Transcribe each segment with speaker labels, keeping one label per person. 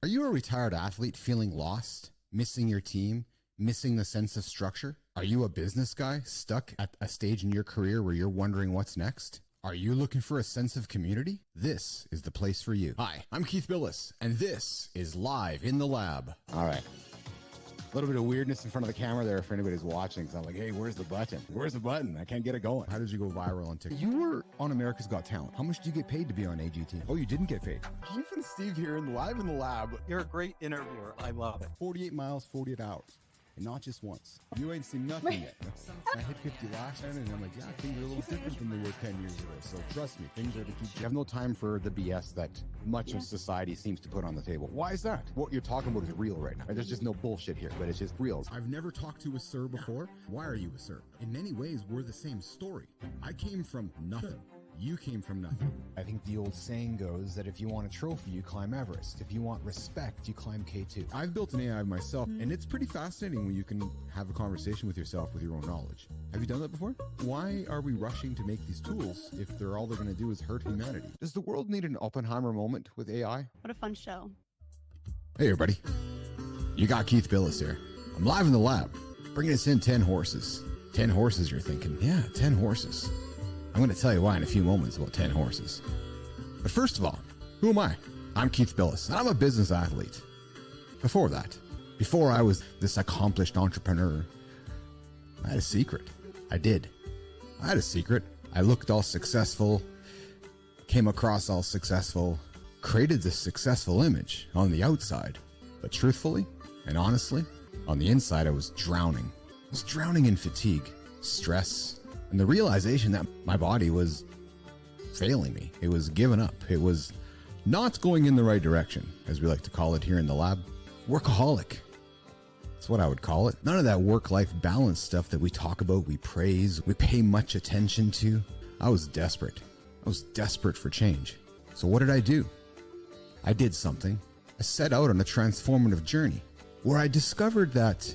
Speaker 1: Are you a retired athlete feeling lost, missing your team, missing the sense of structure? Are you a business guy stuck at a stage in your career where you're wondering what's next? Are you looking for a sense of community? This is the place for you. Hi, I'm Keith Bilous, and this is Live in the Lab. All right. A little bit of weirdness in front of the camera there for anybody's watching, because I'm like, hey, where's the button? Where's the button? I can't get it going. How did you go viral on TikTok? You were on America's Got Talent. How much do you get paid to be on AGT? Oh, you didn't get paid. Keith and Steve here in Live in the Lab.
Speaker 2: You're a great interviewer. I love it.
Speaker 1: 48 miles, 48 hours. And not just once. You ain't seen nothing yet. I hit 50 last time, and I'm like, yeah, things are a little different than they were 10 years ago. So trust me, things are to keep. You have no time for the BS that much of society seems to put on the table. Why is that? What you're talking about is real right now. There's just no bullshit here, but it's just real. I've never talked to a sir before. Why are you a sir? In many ways, we're the same story. I came from nothing. You came from nothing. I think the old saying goes that if you want a trophy, you climb Everest. If you want respect, you climb K2. I've built an AI myself, and it's pretty fascinating when you can have a conversation with yourself with your own knowledge. Have you done that before? Why are we rushing to make these tools if all they're going to do is hurt humanity? Does the world need an Oppenheimer moment with AI?
Speaker 3: What a fun show.
Speaker 1: Hey, everybody. You got Keith Bilous here. I'm live in the lab, bringing us in 10 horses. 10 horses, you're thinking. Yeah, 10 horses. I'm going to tell you why in a few moments about 10 horses. But first of all, who am I? I'm Keith Bilous, and I'm a business athlete. Before that, before I was this accomplished entrepreneur, I had a secret. I had a secret. I looked all successful, came across all successful, created this successful image on the outside. But truthfully and honestly, on the inside, I was drowning. I was drowning in fatigue, stress, and the realization that my body was failing me. It was giving up. It was not going in the right direction, as we like to call it here in the lab. Workaholic. That's what I would call it. None of that work-life balance stuff that we talk about, we praise, we pay much attention to. I was desperate. I was desperate for change. So what did I do? I did something. I set out on a transformative journey where I discovered that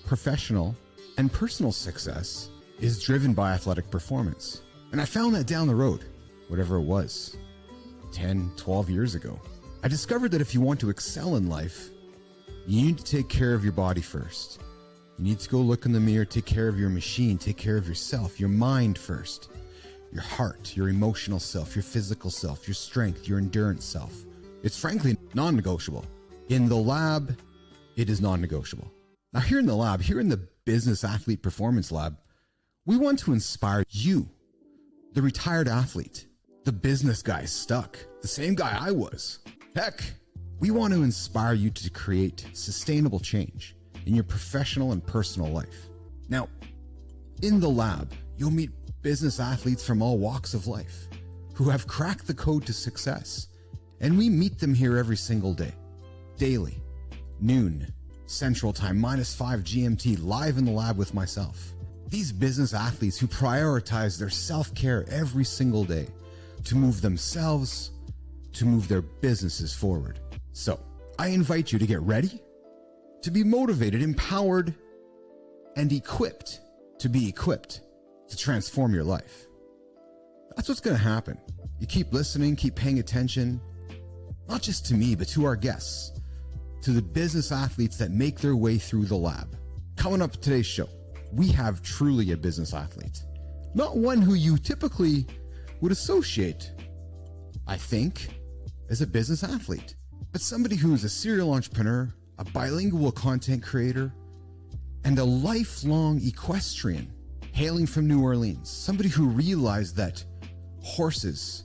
Speaker 1: professional and personal success is driven by athletic performance. And I found that down the road, whatever it was, 10, 12 years ago. I discovered that if you want to excel in life, you need to take care of your body first. You need to go look in the mirror, take care of your machine, take care of yourself, your mind first, your heart, your emotional self, your physical self, your strength, your endurance self. It's frankly non-negotiable. In the lab, it is non-negotiable. Now here in the lab, here in the Business Athlete Performance Lab, we want to inspire you, the retired athlete, the business guy stuck, the same guy I was. Heck, we want to inspire you to create sustainable change in your professional and personal life. Now, in the lab, you'll meet business athletes from all walks of life who have cracked the code to success. And we meet them here every single day, daily, noon, Central Time, -5 GMT, live in the lab with myself. These business athletes who prioritize their self-care every single day to move themselves, to move their businesses forward. So I invite you to get ready, to be motivated, empowered, and equipped to be equipped to transform your life. That's what's going to happen. You keep listening, keep paying attention, not just to me, but to our guests, to the business athletes that make their way through the lab. Coming up today's show, we have truly a business athlete. Not one who you typically would associate, I think, as a business athlete, but somebody who is a serial entrepreneur, a bilingual content creator, and a lifelong equestrian hailing from New Orleans. Somebody who realized that horses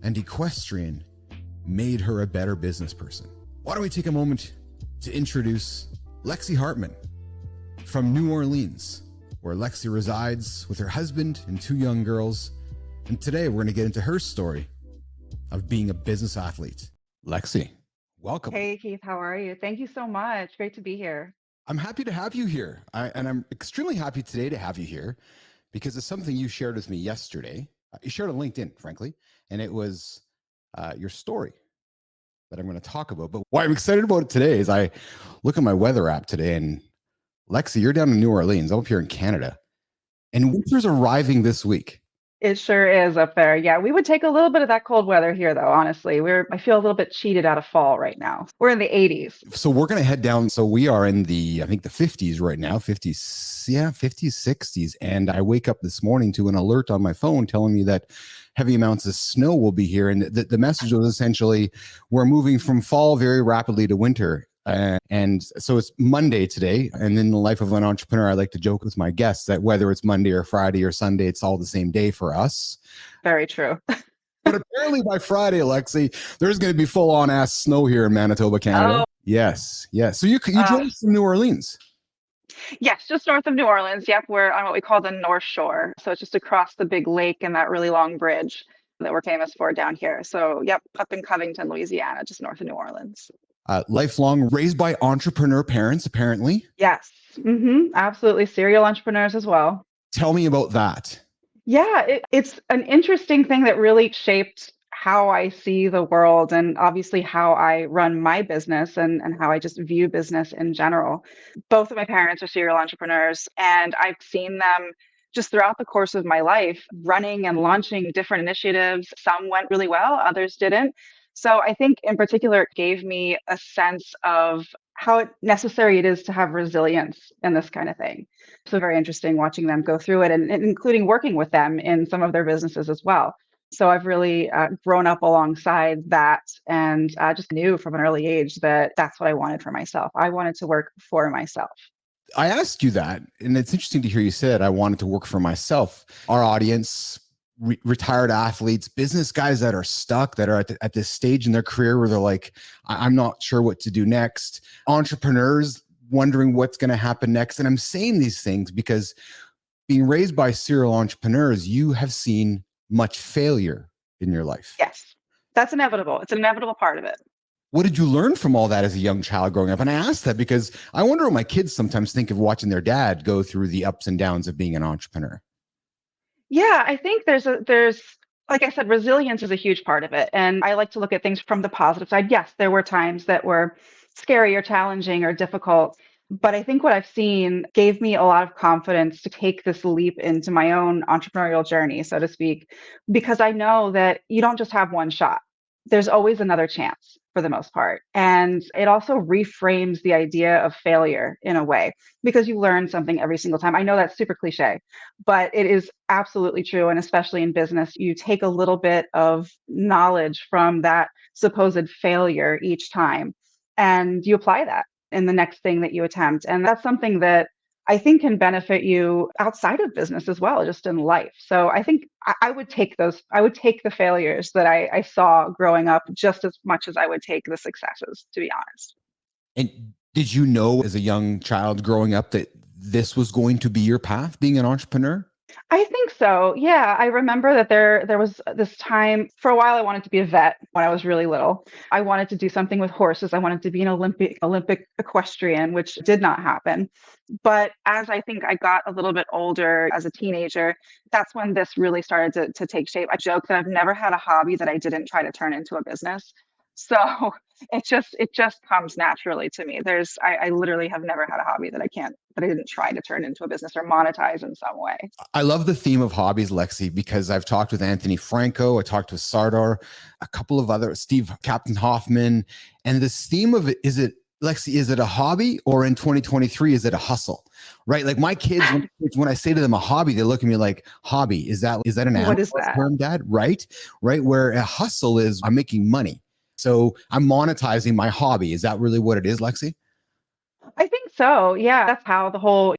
Speaker 1: and equestrian made her a better business person. Why don't we take a moment to introduce Lexi Hartmann from New Orleans, where Lexi resides with her husband and 2 young girls. And today we're going to get into her story of being a business athlete. Lexi, welcome.
Speaker 4: Hey, Keith, how are you? Thank you so much. Great to be here.
Speaker 1: I'm happy to have you here. And I'm extremely happy today to have you here because it's something you shared with me yesterday. You shared on LinkedIn, frankly, and it was your story that I'm going to talk about. But why I'm excited about it today is I look at my weather app today, and Lexi, you're down in New Orleans. I'm up here in Canada, and winter's arriving this week.
Speaker 4: It sure is up there. Yeah, we would take a little bit of that cold weather here, though, honestly. I feel a little bit cheated out of fall right now. We're in the 80s.
Speaker 1: So we're going to head down. So we are in I think the 50s right now, 50s, yeah, 50s, 60s. And I wake up this morning to an alert on my phone telling me that heavy amounts of snow will be here. And the message was essentially, we're moving from fall very rapidly to winter. And so it's Monday today. And in the life of an entrepreneur, I like to joke with my guests that whether it's Monday or Friday or Sunday, it's all the same day for us.
Speaker 4: Very true.
Speaker 1: But apparently by Friday, Lexi, there's going to be full on ass snow here in Manitoba, Canada.
Speaker 4: Oh,
Speaker 1: Yes. Yes. So you joined us from New Orleans.
Speaker 4: yes, just north of New Orleans. Yep, we're on what we call the North Shore. So it's just across the big lake and that really long bridge that we're famous for down here. So, yep, up in Covington, Louisiana, just north of New Orleans.
Speaker 1: Lifelong, raised by entrepreneur parents, apparently.
Speaker 4: Yes, absolutely. Serial entrepreneurs as well.
Speaker 1: Tell me about that.
Speaker 4: Yeah, it's an interesting thing that really shaped how I see the world and obviously how I run my business and how I just view business in general. Both of my parents are serial entrepreneurs, and I've seen them just throughout the course of my life running and launching different initiatives. Some went really well, others didn't. So I think in particular, it gave me a sense of how necessary it is to have resilience in this kind of thing. So very interesting watching them go through it and including working with them in some of their businesses as well. So I've really grown up alongside that and just knew from an early age that that's what I wanted for myself. I wanted to work for myself.
Speaker 1: I asked you that, and it's interesting to hear you said I wanted to work for myself. Our audience, retired athletes, business guys that are stuck, that are at this stage in their career where they're like, I'm not sure what to do next. Entrepreneurs wondering what's going to happen next. And I'm saying these things because being raised by serial entrepreneurs, you have seen much failure in your life.
Speaker 4: Yes, that's inevitable. It's an inevitable part of it.
Speaker 1: What did you learn from all that as a young child growing up? And I ask that because I wonder what my kids sometimes think of watching their dad go through the ups and downs of being an entrepreneur.
Speaker 4: Yeah, I think like I said, resilience is a huge part of it. And I like to look at things from the positive side. Yes, there were times that were scary or challenging or difficult. But I think what I've seen gave me a lot of confidence to take this leap into my own entrepreneurial journey, so to speak, because I know that you don't just have one shot. There's always another chance for the most part. And it also reframes the idea of failure in a way because you learn something every single time. I know that's super cliche, but it is absolutely true. And especially in business, you take a little bit of knowledge from that supposed failure each time and you apply that in the next thing that you attempt. And that's something that I think can benefit you outside of business as well, just in life. So I think I would take the failures that I saw growing up just as much as I would take the successes, to be honest.
Speaker 1: And did you know as a young child growing up that this was going to be your path, being an entrepreneur?
Speaker 4: I think so. Yeah, I remember that there was this time for a while I wanted to be a vet when I was really little. I wanted to do something with horses. I wanted to be an Olympic equestrian, which did not happen. But as I think I got a little bit older as a teenager, that's when this really started to take shape. I joke that I've never had a hobby that I didn't try to turn into a business. So it just comes naturally to me. I literally have never had a hobby that I didn't try to turn into a business or monetize in some way.
Speaker 1: I love the theme of hobbies, Lexi, because I've talked with Anthony Franco, I talked with Sardar, a couple of other, Steve Captain Hoffman, and this theme of it, Lexi, is it a hobby or in 2023, is it a hustle? Right? Like my kids, when I say to them a hobby, they look at me like, hobby, is that an
Speaker 4: What is
Speaker 1: animal
Speaker 4: that?
Speaker 1: term, Dad? Right? Where a hustle is, I'm making money. So I'm monetizing my hobby. Is that really what it is, Lexi?
Speaker 4: I think so. Yeah, that's how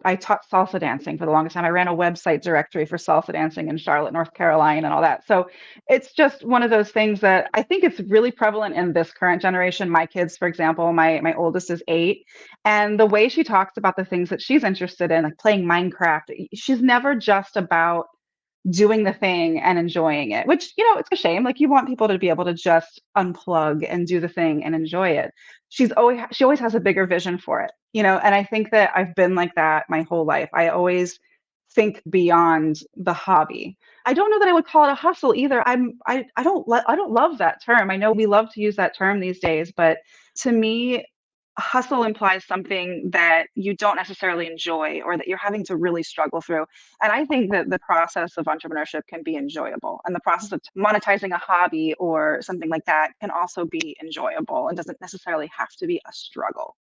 Speaker 4: I taught salsa dancing for the longest time. I ran a website directory for salsa dancing in Charlotte, North Carolina, and all that. So it's just one of those things that I think it's really prevalent in this current generation. My kids, for example, my oldest is 8, and the way she talks about the things that she's interested in, like playing Minecraft, she's never just about doing the thing and enjoying it, which, it's a shame. Like you want people to be able to just unplug and do the thing and enjoy it. She always has a bigger vision for it, and I think that I've been like that my whole life. I always think beyond the hobby. I don't know that I would call it a hustle either. I don't love that term. I know we love to use that term these days, but to me, hustle implies something that you don't necessarily enjoy or that you're having to really struggle through. And I think that the process of entrepreneurship can be enjoyable. And the process of monetizing a hobby or something like that can also be enjoyable and doesn't necessarily have to be a struggle.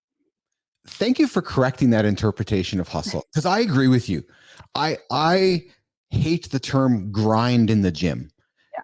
Speaker 1: Thank you for correcting that interpretation of hustle, because I agree with you. I hate the term grind in the gym.
Speaker 4: Yeah.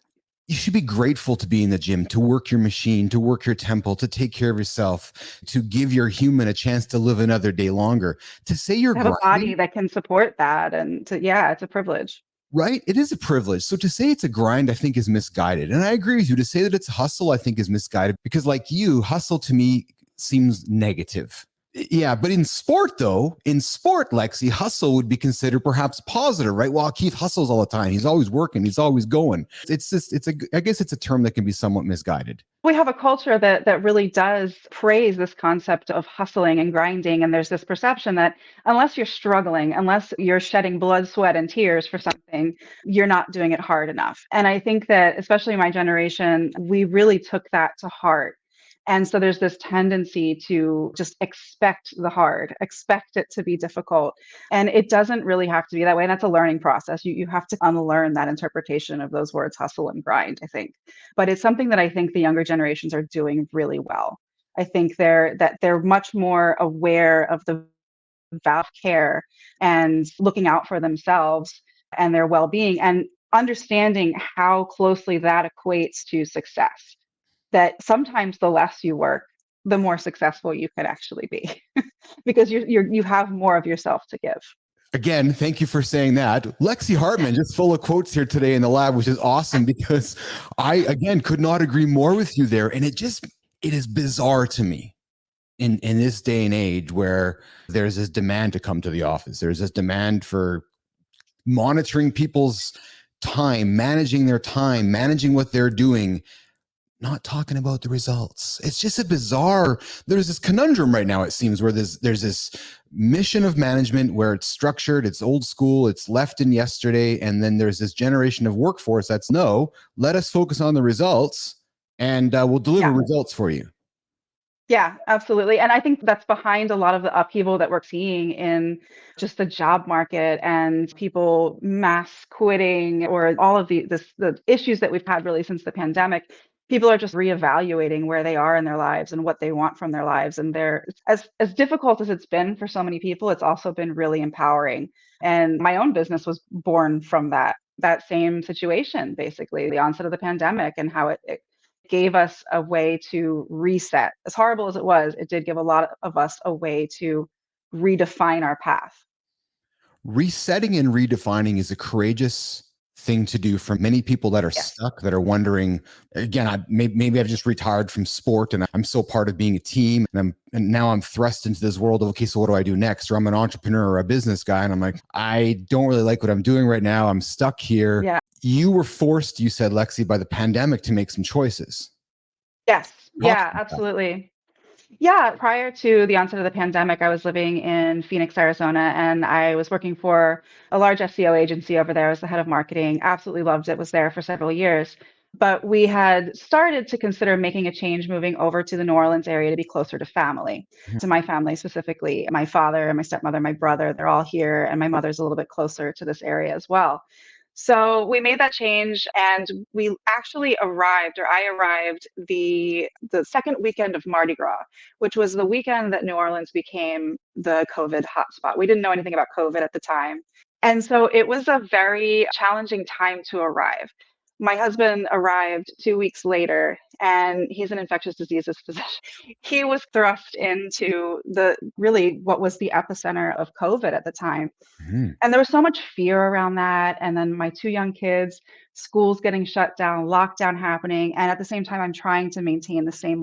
Speaker 1: You should be grateful to be in the gym, to work your machine, to work your temple, to take care of yourself, to give your human a chance to live another day longer. To say you're
Speaker 4: To have a body
Speaker 1: grinding,
Speaker 4: that can support that, and yeah, it's a privilege.
Speaker 1: right? It is a privilege. So to say it's a grind, I think is misguided. And I agree with you. To say that it's hustle, I think is misguided, because like you, hustle to me seems negative. Yeah, but in sport, though, Lexi, hustle would be considered perhaps positive, right? Well, Keith hustles all the time. He's always working. He's always going. I guess it's a term that can be somewhat misguided.
Speaker 4: We have a culture that really does praise this concept of hustling and grinding. And there's this perception that unless you're struggling, unless you're shedding blood, sweat, and tears for something, you're not doing it hard enough. And I think that, especially my generation, we really took that to heart. And so there's this tendency to just expect the hard, expect it to be difficult. And it doesn't really have to be that way. And that's a learning process. You have to unlearn that interpretation of those words, hustle and grind, I think. But it's something that I think the younger generations are doing really well. I think they're much more aware of the value of care and looking out for themselves and their well-being and understanding how closely that equates to success. That sometimes the less you work, the more successful you can actually be because you have more of yourself to give.
Speaker 1: Again, thank you for saying that. Lexi Hartmann, just full of quotes here today in the lab, which is awesome, because I, again, could not agree more with you there. And it is bizarre to me in this day and age where there's this demand to come to the office. There's this demand for monitoring people's time, managing their time, managing what they're doing, not talking about the results. It's just there's this conundrum right now, it seems, where there's this mission of management where it's structured, it's old school, it's left in yesterday. And then there's this generation of workforce that's no, let us focus on the results and we'll deliver
Speaker 4: Yeah.
Speaker 1: results for you.
Speaker 4: Yeah, absolutely. And I think that's behind a lot of the upheaval that we're seeing in just the job market and people mass quitting or all of the issues that we've had really since the pandemic. People are just reevaluating where they are in their lives and what they want from their lives. And they're as difficult as it's been for so many people, it's also been really empowering. And my own business was born from that same situation, basically, the onset of the pandemic and how it gave us a way to reset. As horrible as it was, it did give a lot of us a way to redefine our path.
Speaker 1: Resetting and redefining is a courageous thing to do for many people that are
Speaker 4: Yes.
Speaker 1: stuck, that are wondering, again, maybe I've just retired from sport and I'm still part of being a team, and now I'm thrust into this world of, okay, so what do I do next? Or I'm an entrepreneur or a business guy, and I'm like, I don't really like what I'm doing right now. I'm stuck here.
Speaker 4: Yeah.
Speaker 1: You were forced, you said, Lexi, by the pandemic to make some choices.
Speaker 4: Yes.
Speaker 1: Talk
Speaker 4: Yeah,
Speaker 1: about that.
Speaker 4: absolutely. Yeah, prior to the onset of the pandemic, I was living in Phoenix, Arizona, and I was working for a large SEO agency over there as the head of marketing. Absolutely loved it, was there for several years. But we had started to consider making a change, moving over to the New Orleans area to be closer to family, to my family specifically. My father and my stepmother, my brother, they're all here, and my mother's a little bit closer to this area as well. So we made that change and we actually arrived, or I arrived the second weekend of Mardi Gras, which was the weekend that New Orleans became the COVID hotspot. We didn't know anything about COVID at the time. And so it was a very challenging time to arrive. My husband arrived 2 weeks later, and he's an infectious diseases physician. He was thrust into the really what was the epicenter of COVID at the time.
Speaker 1: Mhm.
Speaker 4: And there was so much fear around that. And then my two young kids, schools getting shut down, lockdown happening. And at the same time, I'm trying to maintain the same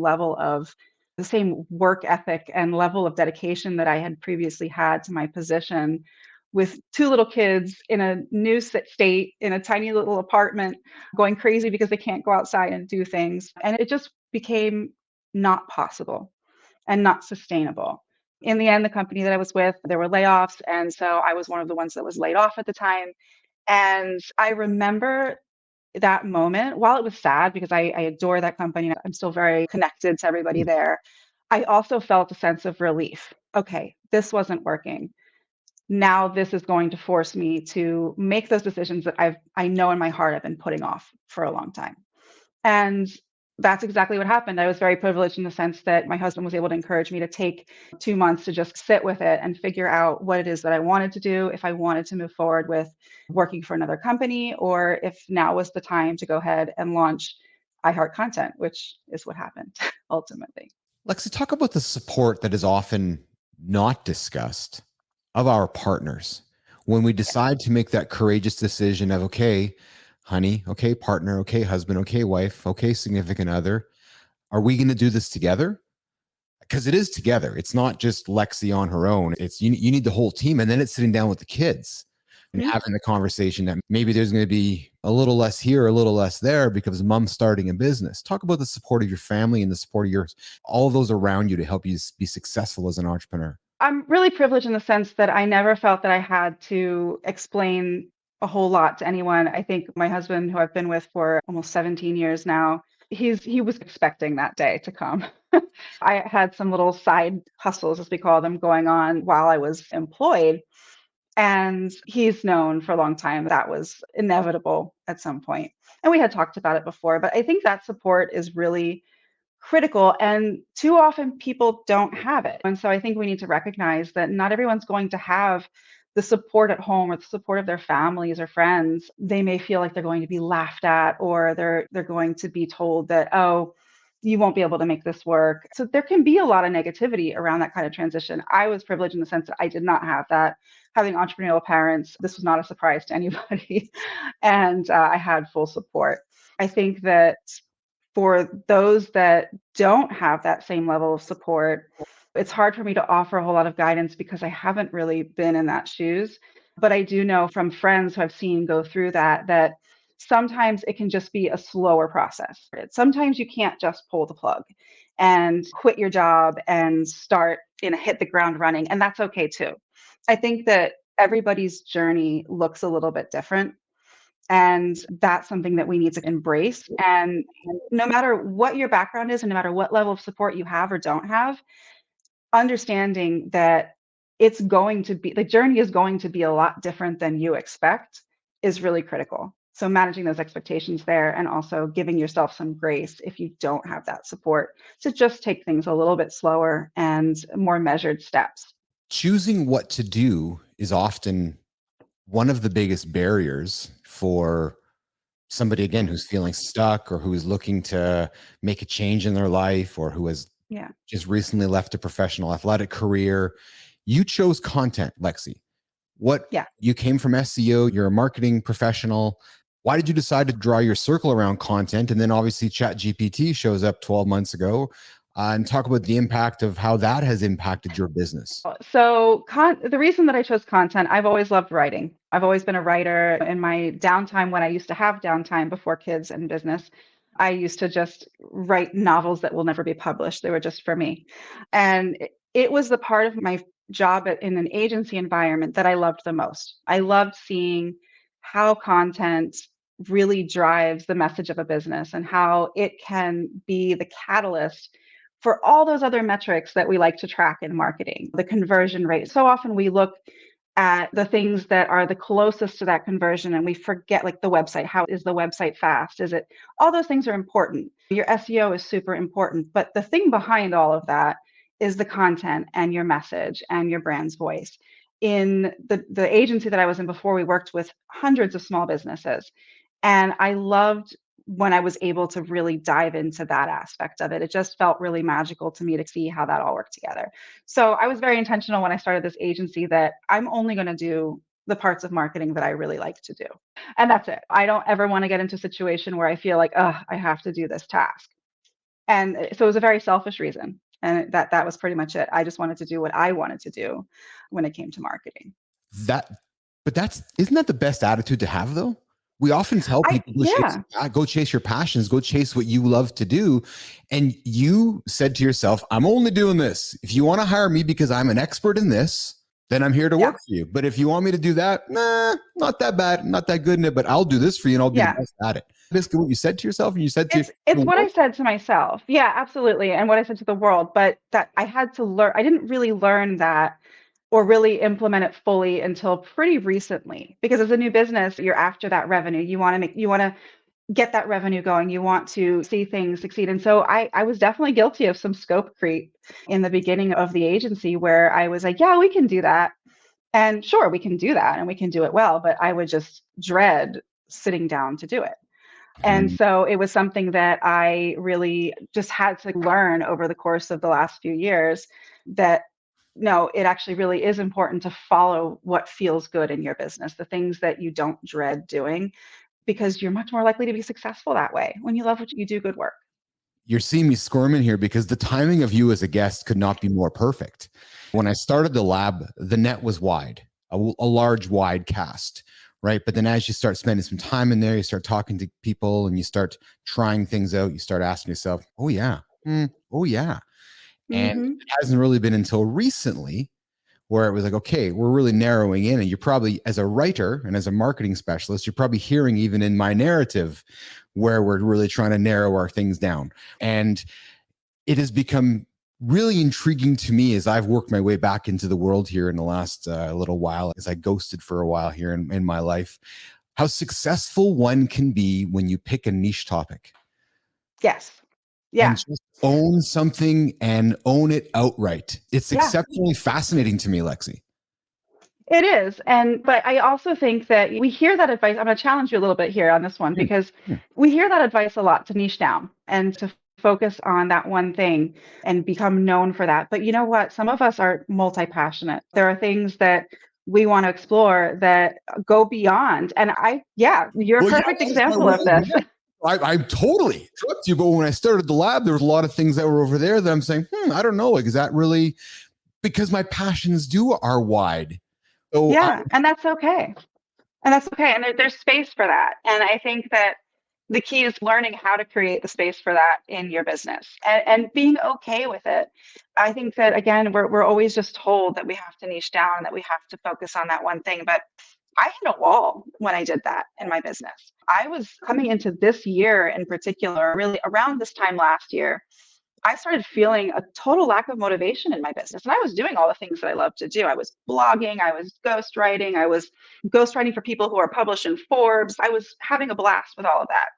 Speaker 4: work ethic and level of dedication that I had previously had to my position with two little kids in a new state, in a tiny little apartment, going crazy because they can't go outside and do things. And it just became not possible and not sustainable. In the end, the company that I was with, there were layoffs. And so I was one of the ones that was laid off at the time. And I remember that moment, while it was sad because I adore that company, I'm still very connected to everybody there. I also felt a sense of relief. Okay, this wasn't working. Now this is going to force me to make those decisions that I know in my heart I've been putting off for a long time. And that's exactly what happened. I was very privileged in the sense that my husband was able to encourage me to take 2 months to just sit with it and figure out what it is that I wanted to do, if I wanted to move forward with working for another company, or if now was the time to go ahead and launch iHeart Content, which is what happened ultimately.
Speaker 1: Lexi, talk about the support that is often not discussed of our partners when we decide to make that courageous decision of, okay, honey, okay, partner, okay, husband, okay, wife, okay, significant other. Are we going to do this together? Because it is together. It's not just Lexi on her own. It's you need the whole team. And then it's sitting down with the kids and
Speaker 4: Mhm.
Speaker 1: having the conversation that maybe there's going to be a little less here, a little less there because mom's starting a business. Talk about the support of your family and the support of all of those around you to help you be successful as an entrepreneur.
Speaker 4: I'm really privileged in the sense that I never felt that I had to explain a whole lot to anyone. I think my husband, who I've been with for almost 17 years now, he was expecting that day to come. I had some little side hustles, as we call them, going on while I was employed. And he's known for a long time that was inevitable at some point. And we had talked about it before, but I think that support is really critical, and too often people don't have it. And so I think we need to recognize that not everyone's going to have the support at home or the support of their families or friends. They may feel like they're going to be laughed at, or they're going to be told that, oh, you won't be able to make this work. So there can be a lot of negativity around that kind of transition. I was privileged in the sense that I did not have that. Having entrepreneurial parents, this was not a surprise to anybody. And I had full support. I think that for those that don't have that same level of support, it's hard for me to offer a whole lot of guidance because I haven't really been in that shoes. But I do know from friends who I've seen go through that sometimes it can just be a slower process. Sometimes you can't just pull the plug and quit your job and start hit the ground running, and that's okay too. I think that everybody's journey looks a little bit different. And that's something that we need to embrace. And no matter what your background is, and no matter what level of support you have or don't have, understanding that it's going to be the journey is going to be a lot different than you expect is really critical. So managing those expectations there, and also giving yourself some grace if you don't have that support, to just take things a little bit slower and more measured steps.
Speaker 1: Choosing what to do is often one of the biggest barriers for somebody, again, who's feeling stuck or who is looking to make a change in their life or who has
Speaker 4: Yeah.
Speaker 1: just recently left a professional athletic career. You chose content, Lexi. What
Speaker 4: Yeah.
Speaker 1: You came from SEO, you're a marketing professional. Why did you decide to draw your circle around content? And then obviously ChatGPT shows up 12 months ago, and talk about the impact of how that has impacted your business.
Speaker 4: So the reason that I chose content, I've always loved writing. I've always been a writer. In my downtime, when I used to have downtime before kids and business, I used to just write novels that will never be published. They were just for me. And it was the part of my job in an agency environment that I loved the most. I loved seeing how content really drives the message of a business, and how it can be the catalyst for all those other metrics that we like to track in marketing, the conversion rate. So often we look at the things that are the closest to that conversion, and we forget, like, the website. How is the website fast? Is it, all those things are important. Your SEO is super important, but the thing behind all of that is the content and your message and your brand's voice. In the agency that I was in before, we worked with hundreds of small businesses, and I loved when I was able to really dive into that aspect of it. It just felt really magical to me to see how that all worked together. So I was very intentional when I started this agency that I'm only going to do the parts of marketing that I really like to do. And that's it. I don't ever want to get into a situation where I feel like, oh, I have to do this task. And so it was a very selfish reason. And that was pretty much it. I just wanted to do what I wanted to do when it came to marketing.
Speaker 1: That, but isn't that the best attitude to have though? We often tell people
Speaker 4: Yeah.
Speaker 1: go chase your passions, go chase what you love to do. And you said to yourself, I'm only doing this. If you want to hire me because I'm an expert in this, then I'm here to
Speaker 4: Yeah.
Speaker 1: work for you. But if you want me to do that, nah, not that bad, not that good in it, but I'll do this for you and I'll be the
Speaker 4: Yeah.
Speaker 1: best at it. Basically what you said to yourself and you said to
Speaker 4: It's
Speaker 1: the
Speaker 4: what I
Speaker 1: world?
Speaker 4: said to myself. Yeah, absolutely. And what I said to the world, but that I had to learn. I didn't really learn that or really implement it fully until pretty recently. Because as a new business, you're after that revenue. You want to get that revenue going. You want to see things succeed. And so I was definitely guilty of some scope creep in the beginning of the agency where I was like, yeah, we can do that. And sure, we can do that and we can do it well, but I would just dread sitting down to do it. And
Speaker 1: Mhm.
Speaker 4: so it was something that I really just had to learn over the course of the last few years that no, it actually really is important to follow what feels good in your business, the things that you don't dread doing, because you're much more likely to be successful that way. When you love what you do, good work.
Speaker 1: You're seeing me squirming here because the timing of you as a guest could not be more perfect. When I started the lab, the net was wide, a large, wide cast, right? But then as you start spending some time in there, you start talking to people and you start trying things out, you start asking yourself, oh, yeah. Oh, yeah. And
Speaker 4: Hmm.
Speaker 1: it hasn't really been until recently where it was like, okay, we're really narrowing in. And you're probably, as a writer and as a marketing specialist, you're probably hearing even in my narrative where we're really trying to narrow our things down. And it has become really intriguing to me as I've worked my way back into the world here in the last little while, as I ghosted for a while here in my life, how successful one can be when you pick a niche topic
Speaker 4: Yes.
Speaker 1: and
Speaker 4: Yeah.
Speaker 1: just own something and own it outright. It's
Speaker 4: Yeah.
Speaker 1: exceptionally fascinating to me, Lexi.
Speaker 4: It is. And but I also think that we hear that advice. I'm going to challenge you a little bit here on this one
Speaker 1: Hmm.
Speaker 4: because we hear that advice a lot to niche down and to focus on that one thing and become known for that. But you know what? Some of us are multi-passionate. There are things that we want to explore that go beyond. And yeah, you're a
Speaker 1: Well, yeah,
Speaker 4: perfect
Speaker 1: that was my
Speaker 4: example
Speaker 1: way
Speaker 4: of
Speaker 1: in
Speaker 4: this.
Speaker 1: there. I totally interrupt you, but when I started the lab, there was a lot of things that were over there that I'm saying, I don't know, like, is that really because my passions are wide. So
Speaker 4: Yeah, and that's okay. And that's okay. And there's space for that. And I think that the key is learning how to create the space for that in your business and being okay with it. I think that, again, we're always just told that we have to niche down and that we have to focus on that one thing. But I hit a wall when I did that in my business. I was coming into this year in particular, really around this time last year. I started feeling a total lack of motivation in my business. And I was doing all the things that I love to do. I was blogging, I was ghostwriting for people who are published in Forbes. I was having a blast with all of that.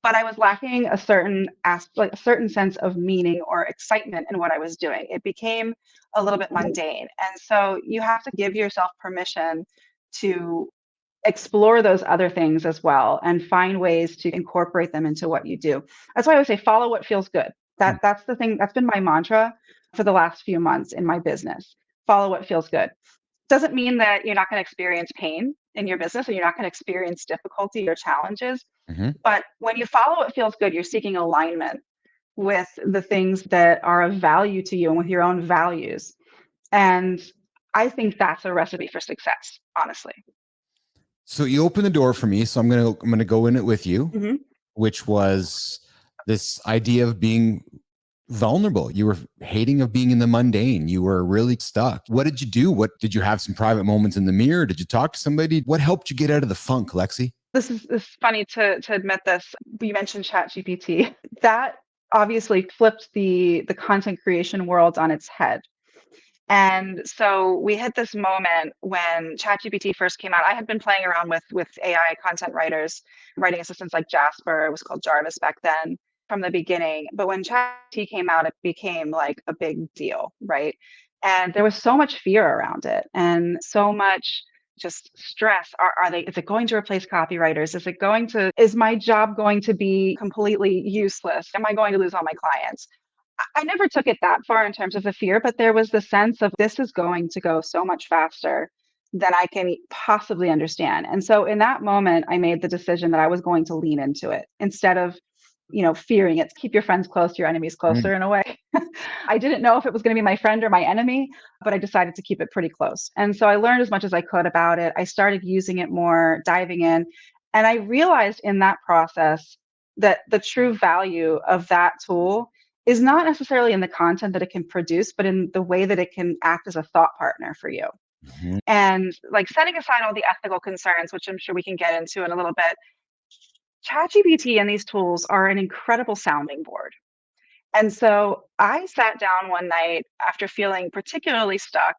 Speaker 4: But I was lacking like a certain sense of meaning or excitement in what I was doing. It became a little bit mundane. And so you have to give yourself permission to explore those other things as well and find ways to incorporate them into what you do. That's why I always say follow what feels good. That's the thing. That's been my mantra for the last few months in my business. Follow what feels good. Doesn't mean that you're not going to experience pain in your business or you're not going to experience difficulty or challenges.
Speaker 1: Mhm.
Speaker 4: But when you follow what feels good, you're seeking alignment with the things that are of value to you and with your own values. And I think that's a recipe for success, honestly.
Speaker 1: So you open the door for me, so I'm gonna go in it with you,
Speaker 4: Mhm.
Speaker 1: which was this idea of being vulnerable. You were hating of being in the mundane. You were really stuck. What did you do? What did you have some private moments in the mirror? Did you talk to somebody? What helped you get out of the funk, Lexi?
Speaker 4: This is funny to admit this. You mentioned ChatGPT. That obviously flipped the content creation world on its head. And so we hit this moment when ChatGPT first came out. I had been playing around with AI content writers, writing assistants like Jasper. It was called Jarvis back then from the beginning. But when ChatGPT came out, it became like a big deal, right? And there was so much fear around it and so much just stress. Is it going to replace copywriters? Is my job going to be completely useless? Am I going to lose all my clients? I never took it that far in terms of the fear, but there was the sense of this is going to go so much faster than I can possibly understand. And so in that moment, I made the decision that I was going to lean into it instead of, fearing it. Keep your friends close, your enemies closer in a way. I didn't know if it was going to be my friend or my enemy, but I decided to keep it pretty close. And so I learned as much as I could about it. I started using it more, diving in. And I realized in that process that the true value of that tool is not necessarily in the content that it can produce, but in the way that it can act as a thought partner for you.
Speaker 1: Mhm.
Speaker 4: And like setting aside all the ethical concerns, which I'm sure we can get into in a little bit, ChatGPT and these tools are an incredible sounding board. And so I sat down one night after feeling particularly stuck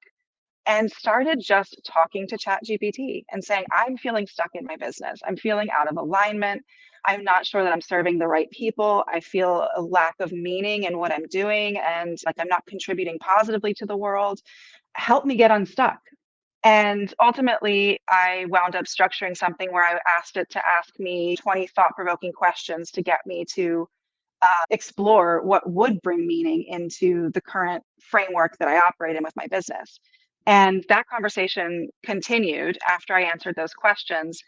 Speaker 4: and started just talking to ChatGPT and saying, I'm feeling stuck in my business. I'm feeling out of alignment. I'm not sure that I'm serving the right people. I feel a lack of meaning in what I'm doing and like I'm not contributing positively to the world. Help me get unstuck. And ultimately, I wound up structuring something where I asked it to ask me 20 thought provoking questions to get me to explore what would bring meaning into the current framework that I operate in with my business. And that conversation continued after I answered those questions.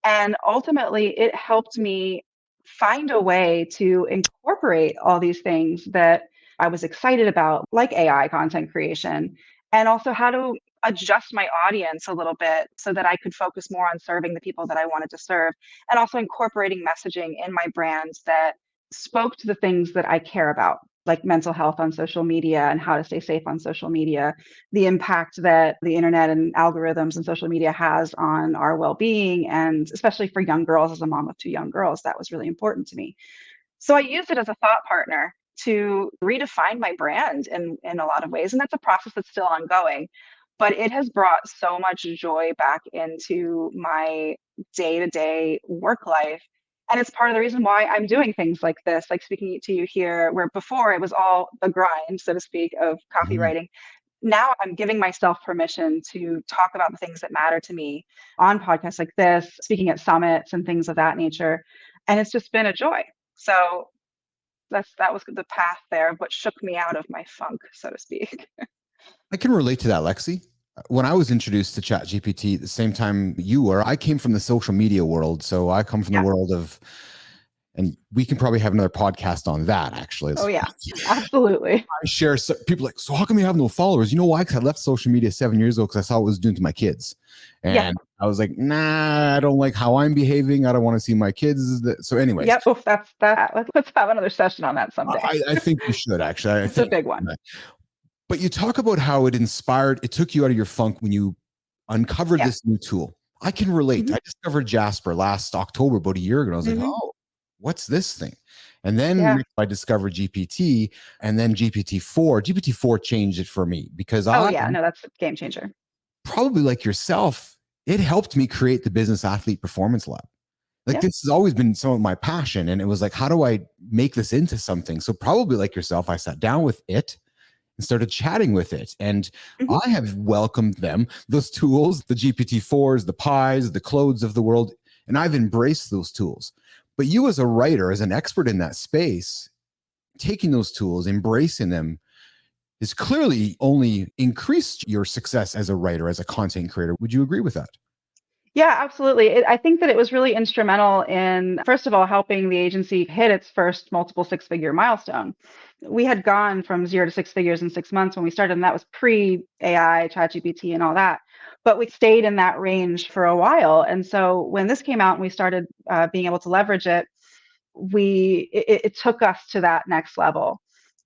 Speaker 4: And ultimately, it helped me find a way to incorporate all these things that I was excited about, like AI content creation, and also how to adjust my audience a little bit so that I could focus more on serving the people that I wanted to serve, and also incorporating messaging in my brands that spoke to the things that I care about, like mental health on social media and how to stay safe on social media, the impact that the internet and algorithms and social media has on our well-being, and especially for young girls. As a mom of two young girls, that was really important to me. So I used it as a thought partner to redefine my brand in a lot of ways. And that's a process that's still ongoing. But it has brought so much joy back into my day to day work life. And it's part of the reason why I'm doing things like this, like speaking to you here, where before it was all the grind, so to speak, of
Speaker 1: Mhm.
Speaker 4: copywriting. Now I'm giving myself permission to talk about the things that matter to me on podcasts like this, speaking at summits and things of that nature. And it's just been a joy. So that was the path there of what shook me out of my funk, so to speak.
Speaker 1: I can relate to that, Lexi. When I was introduced to ChatGPT at the same time you were, I came from the social media world. So I come from the
Speaker 4: Yeah.
Speaker 1: world of, and we can probably have another podcast on that actually.
Speaker 4: Oh yeah, absolutely.
Speaker 1: I share, people like, so how come you have no followers? You know why? Because I left social media 7 years ago because I saw what it was doing to my kids.
Speaker 4: Yeah.
Speaker 1: And I was like, nah, I don't like how I'm behaving. I don't want to see my kids. So anyways,
Speaker 4: Yep. Oof, that's that. Let's have another session on that someday.
Speaker 1: I think we should actually. I
Speaker 4: It's a
Speaker 1: think,
Speaker 4: big one.
Speaker 1: but you talk about how it took you out of your funk when you uncovered
Speaker 4: Yeah.
Speaker 1: this new tool. I can relate.
Speaker 4: Hmm.
Speaker 1: I discovered Jasper last October, about a year ago. And I was like,
Speaker 4: Hmm.
Speaker 1: oh, what's this thing? And then
Speaker 4: Yeah.
Speaker 1: I discovered GPT, and then GPT-4. GPT-4 changed it for me because
Speaker 4: Oh
Speaker 1: I,
Speaker 4: yeah. No, that's a game changer.
Speaker 1: probably like yourself, it helped me create the Business Athlete Performance Lab. Like
Speaker 4: Yeah.
Speaker 1: this has always been some of my passion. And it was like, how do I make this into something? So probably like yourself, I sat down with it and started chatting with it. And
Speaker 4: Hmm.
Speaker 1: I have welcomed them, those tools, the GPT-4s, the Pies, the Clodes of the world, and I've embraced those tools. But you as a writer, as an expert in that space, taking those tools, embracing them, has clearly only increased your success as a writer, as a content creator. Would you agree with that?
Speaker 4: Yeah, absolutely. I think that it was really instrumental in, first of all, helping the agency hit its first multiple six-figure milestone. We had gone from 0 to 6 figures in 6 months when we started, and that was pre AI, ChatGPT, and all that. But we stayed in that range for a while. And so when this came out and we started being able to leverage it, it took us to that next level.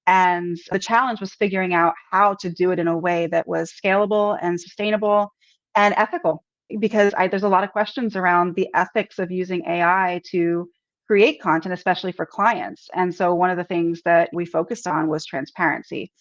Speaker 4: And the challenge was figuring out how to do it in a way that was scalable and sustainable and ethical. Because there's a lot of questions around the ethics of using AI to create content, especially for clients. And so one of the things that we focused on was transparency.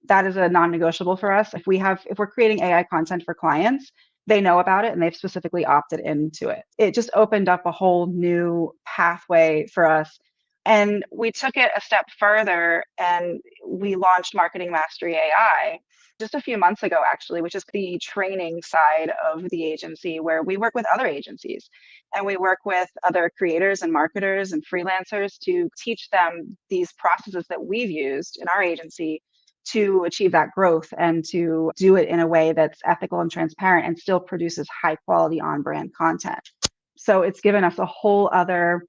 Speaker 4: That is a non-negotiable for us. If we're creating AI content for clients, they know about it and they've specifically opted into it. It just opened up a whole new pathway for us. And we took it a step further and we launched Marketing Mastery AI just a few months ago, actually, which is the training side of the agency where we work with other agencies and we work with other creators and marketers and freelancers to teach them these processes that we've used in our agency to achieve that growth and to do it in a way that's ethical and transparent and still produces high quality on brand content. So it's given us a whole other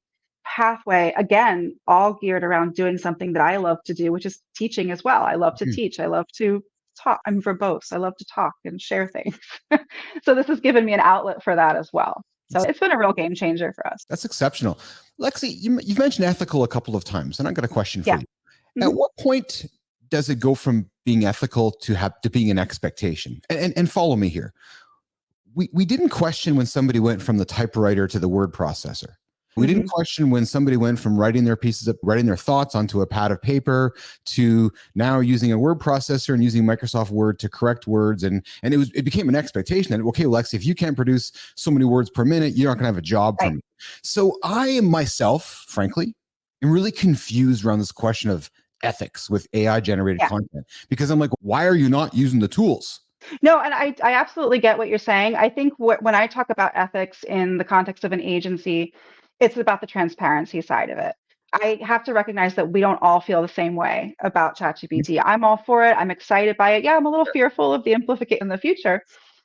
Speaker 4: pathway, again, all geared around doing something that I love to do, which is teaching as well. I love to
Speaker 1: Mhm.
Speaker 4: teach. I love to talk. I'm verbose. I love to talk and share things. So this has given me an outlet for that as well. So it's been a real game changer for us.
Speaker 1: That's exceptional. Lexi, you've mentioned ethical a couple of times, and I've got a question for
Speaker 4: Yeah.
Speaker 1: you.
Speaker 4: Mhm.
Speaker 1: At what point does it go from being ethical to being an expectation? And follow me here. We didn't question when somebody went from the typewriter to the word processor. We didn't question when somebody went from writing their thoughts onto a pad of paper to now using a word processor and using Microsoft Word to correct words. And it became an expectation that, okay, Lexi, if you can't produce so many words per minute, you're not going to have a job
Speaker 4: Right.
Speaker 1: from me. So I am myself, frankly, am really confused around this question of ethics with AI generated content, because I'm like, why are you not using the tools?
Speaker 4: No, and I absolutely get what you're saying. I think when I talk about ethics in the context of an agency, it's about the transparency side of it. I have to recognize that we don't all feel the same way about ChatGPT. I'm all for it. I'm excited by it. Yeah, I'm a little fearful of the implication in the future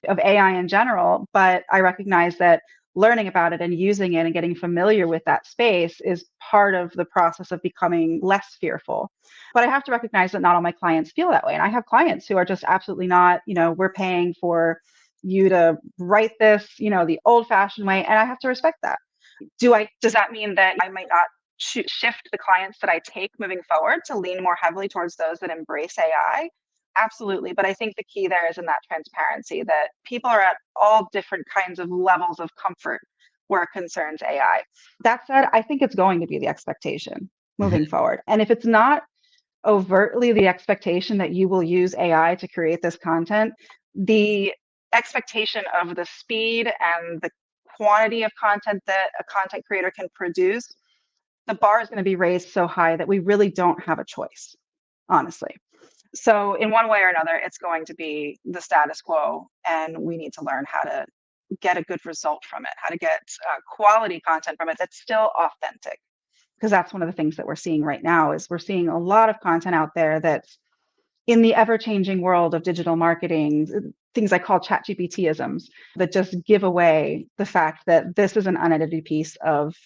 Speaker 4: of AI in general, but I recognize that learning about it and using it and getting familiar with that space is part of the process of becoming less fearful. But I have to recognize that not all my clients feel that way. And I have clients who are just absolutely not, we're paying for you to write this, the old fashioned way. And I have to respect that. Does that mean that I might not shift the clients that I take moving forward to lean more heavily towards those that embrace AI? Absolutely. But I think the key there is in that transparency that people are at all different kinds of levels of comfort where it concerns AI. That said, I think it's going to be the expectation moving forward. And if it's not overtly the expectation that you will use AI to create this content, the expectation of the speed and the quantity of content that a content creator can produce, the bar is going to be raised so high that we really don't have a choice, honestly. So, in one way or another, it's going to be the status quo, and we need to learn how to get a good result from it, how to get quality content from it that's still authentic. Because that's one of the things that we're seeing right now is we're seeing a lot of content out there that's in the ever-changing world of digital marketing, things I call chat GPT-isms that just give away the fact that this is an unedited piece of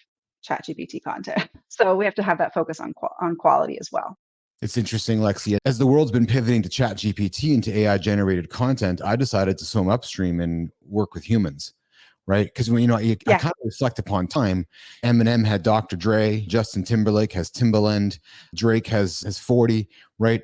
Speaker 4: chat GPT content. So we have to have that focus on quality as well.
Speaker 1: It's interesting, Lexi. As the world's been pivoting to chat GPT and to AI generated content, I decided to swim upstream and work with humans. Right. Because I kind of reflect upon time. Eminem had Dr. Dre, Justin Timberlake has Timbaland, Drake has 40, right?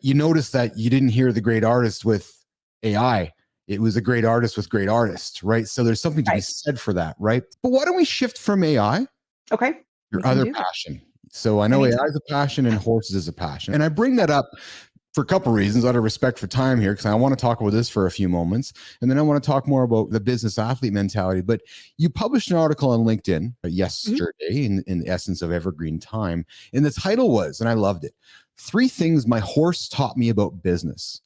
Speaker 1: You notice that you didn't hear the great artist with AI. It was a great artist with great artists, right? So there's something to be said for that, right? But why don't we shift from AI?
Speaker 4: Okay.
Speaker 1: Your other passion. So I know AI is a passion and horses is a passion. And I bring that up for a couple of reasons, out of respect for time here, because I want to talk about this for a few moments. And then I want to talk more about the business athlete mentality. But you published an article on LinkedIn yesterday in the essence of evergreen time. And the title was, and I loved it, 3 things my horse taught me about business.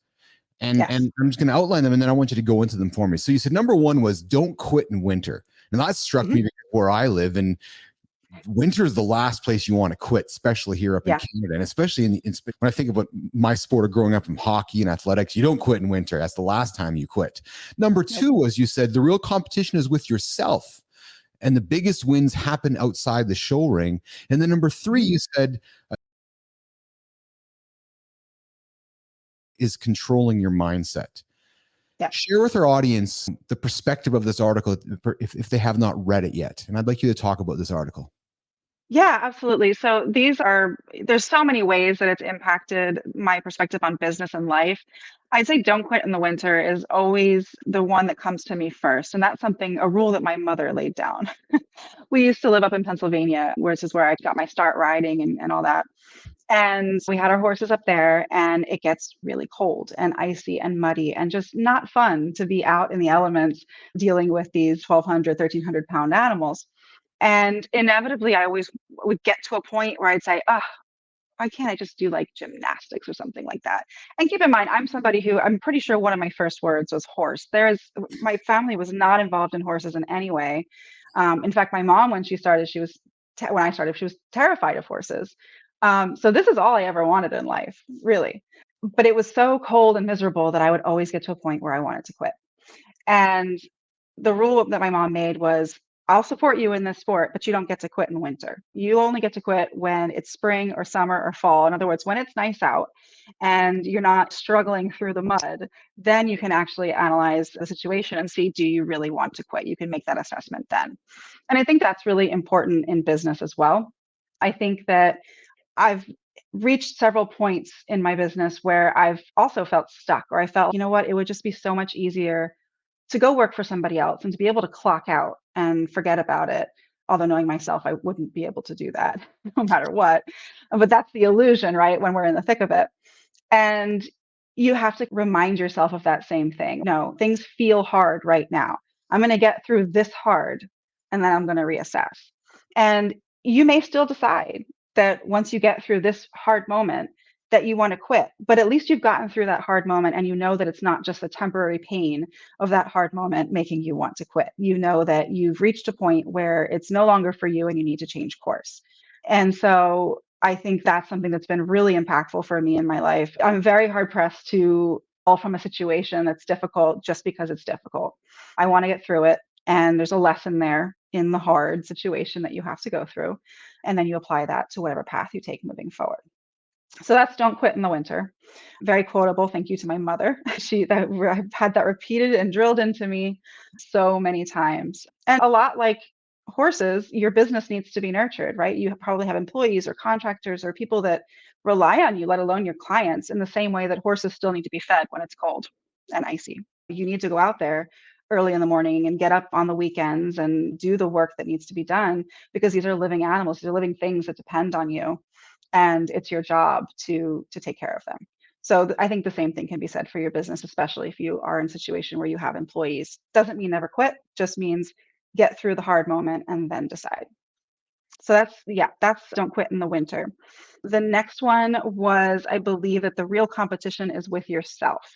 Speaker 1: And I'm just going to outline them, and then I want you to go into them for me. So you said number 1 was don't quit in winter. And that struck me where I live. And winter is the last place you want to quit, especially here up in Canada. And especially when I think about my sport of growing up in hockey and athletics, you don't quit in winter. That's the last time you quit. Number 2 was, you said, the real competition is with yourself. And the biggest wins happen outside the show ring. And then number 3, you said, is controlling your mindset. Share with our audience the perspective of this article if they have not read it yet. And I'd like you to talk about this article.
Speaker 4: Yeah, absolutely. So there's so many ways that it's impacted my perspective on business and life. I'd say don't quit in the winter is always the one that comes to me first. And that's a rule that my mother laid down. We used to live up in Pennsylvania, which is where I got my start riding and all that. And we had our horses up there, and it gets really cold and icy and muddy and just not fun to be out in the elements dealing with these 1,200, 1,300 pound animals. And inevitably, I always would get to a point where I'd say, oh, why can't I just do like gymnastics or something like that? And keep in mind, I'm somebody who I'm pretty sure one of my first words was horse. My family was not involved in horses in any way. In fact, my mom, when I started, she was terrified of horses. So this is all I ever wanted in life, really. But it was so cold and miserable that I would always get to a point where I wanted to quit. And the rule that my mom made was, I'll support you in this sport, but you don't get to quit in winter. You only get to quit when it's spring or summer or fall. In other words, when it's nice out and you're not struggling through the mud, then you can actually analyze the situation and see, do you really want to quit? You can make that assessment then. And I think that's really important in business as well. I think that I've reached several points in my business where I've also felt stuck, or I felt, you know what, it would just be so much easier to go work for somebody else and to be able to clock out and forget about it. Although knowing myself, I wouldn't be able to do that no matter what. But that's the illusion, right? When we're in the thick of it. And you have to remind yourself of that same thing. No, things feel hard right now. I'm going to get through this hard and then I'm going to reassess. And you may still decide that once you get through this hard moment that you want to quit, but at least you've gotten through that hard moment and you know that it's not just the temporary pain of that hard moment making you want to quit. You know that you've reached a point where it's no longer for you and you need to change course. And so I think that's something that's been really impactful for me in my life. I'm very hard pressed to fall from a situation that's difficult just because it's difficult. I want to get through it. And there's a lesson there in the hard situation that you have to go through. And then you apply that to whatever path you take moving forward. So that's don't quit in the winter. Very quotable. Thank you to my mother. I've had that repeated and drilled into me so many times. And a lot like horses, your business needs to be nurtured, right? You probably have employees or contractors or people that rely on you, let alone your clients, in the same way that horses still need to be fed when it's cold and icy. You need to go out there early in the morning and get up on the weekends and do the work that needs to be done because these are living animals, these are living things that depend on you. And it's your job to take care of them. So I think the same thing can be said for your business, especially if you are in a situation where you have employees. Doesn't mean never quit, just means get through the hard moment and then decide. So that's don't quit in the winter. The next one was, I believe that the real competition is with yourself.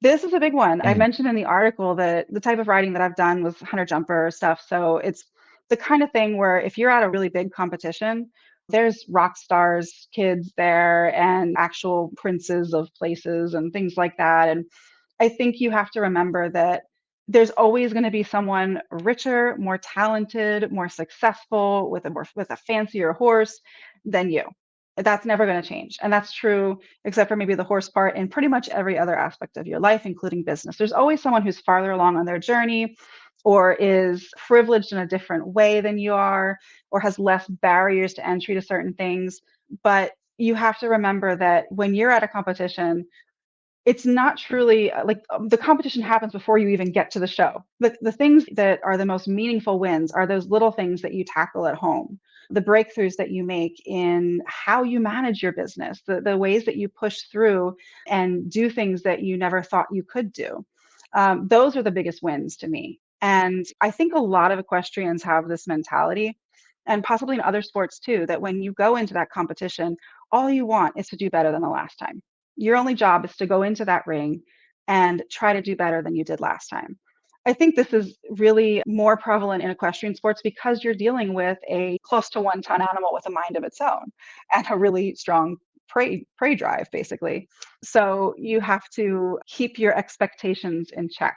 Speaker 4: This is a big one. I mentioned in the article that the type of riding that I've done was hunter jumper stuff. So it's the kind of thing where if you're at a really big competition, there's rock stars, kids there, and actual princes of places and things like that. And I think you have to remember that there's always going to be someone richer, more talented, more successful with a fancier horse than you. That's never going to change. And that's true, except for maybe the horse part, in pretty much every other aspect of your life, including business. There's always someone who's farther along on their journey or is privileged in a different way than you are, or has less barriers to entry to certain things. But you have to remember that when you're at a competition, it's not truly the competition happens before you even get to the show. The things that are the most meaningful wins are those little things that you tackle at home, the breakthroughs that you make in how you manage your business, the ways that you push through and do things that you never thought you could do. Those are the biggest wins to me. And I think a lot of equestrians have this mentality, and possibly in other sports too, that when you go into that competition, all you want is to do better than the last time. Your only job is to go into that ring and try to do better than you did last time. I think this is really more prevalent in equestrian sports because you're dealing with a close to 1 ton animal with a mind of its own and a really strong prey drive, basically. So you have to keep your expectations in check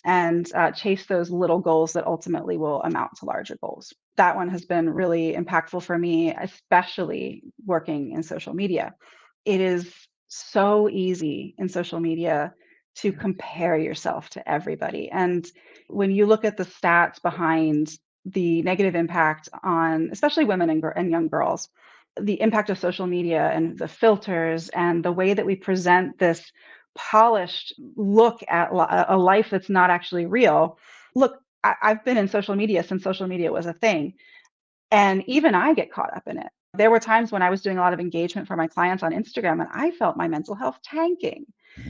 Speaker 4: and chase those little goals that ultimately will amount to larger goals. That one has been really impactful for me, especially working in social media. It is so easy in social media to compare yourself to everybody. And when you look at the stats behind the negative impact on especially women and young girls, the impact of social media and the filters and the way that we present this polished look at a life that's not actually real. Look, I've been in social media since social media was a thing. And even I get caught up in it. There were times when I was doing a lot of engagement for my clients on Instagram and I felt my mental health tanking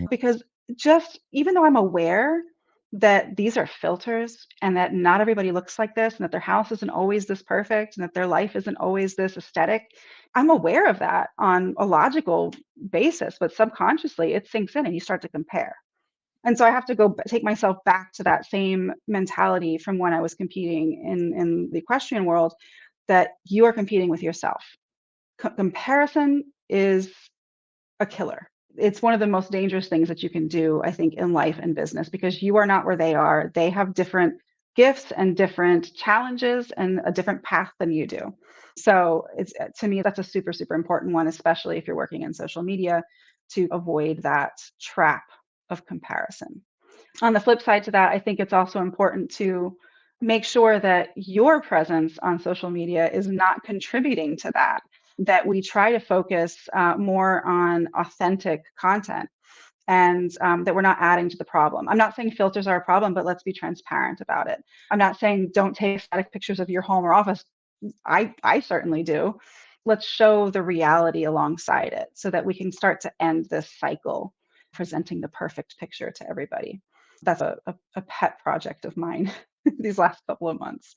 Speaker 4: because just even though I'm aware that these are filters and that not everybody looks like this and that their house isn't always this perfect and that their life isn't always this aesthetic, I'm aware of that on a logical basis, but subconsciously it sinks in and you start to compare. And so I have to go take myself back to that same mentality from when I was competing in the equestrian world, that you are competing with yourself. Comparison is a killer. It's one of the most dangerous things that you can do, I think, in life and business, because you are not where they are. They have different gifts and different challenges and a different path than you do. So it's, to me, that's a super, super important one, especially if you're working in social media, to avoid that trap of comparison. On the flip side to that, I think it's also important to make sure that your presence on social media is not contributing to that we try to focus more on authentic content and that we're not adding to the problem. I'm not saying filters are a problem, but let's be transparent about it. I'm not saying don't take static pictures of your home or office. I certainly do. Let's show the reality alongside it so that we can start to end this cycle, presenting the perfect picture to everybody. That's a pet project of mine these last couple of months.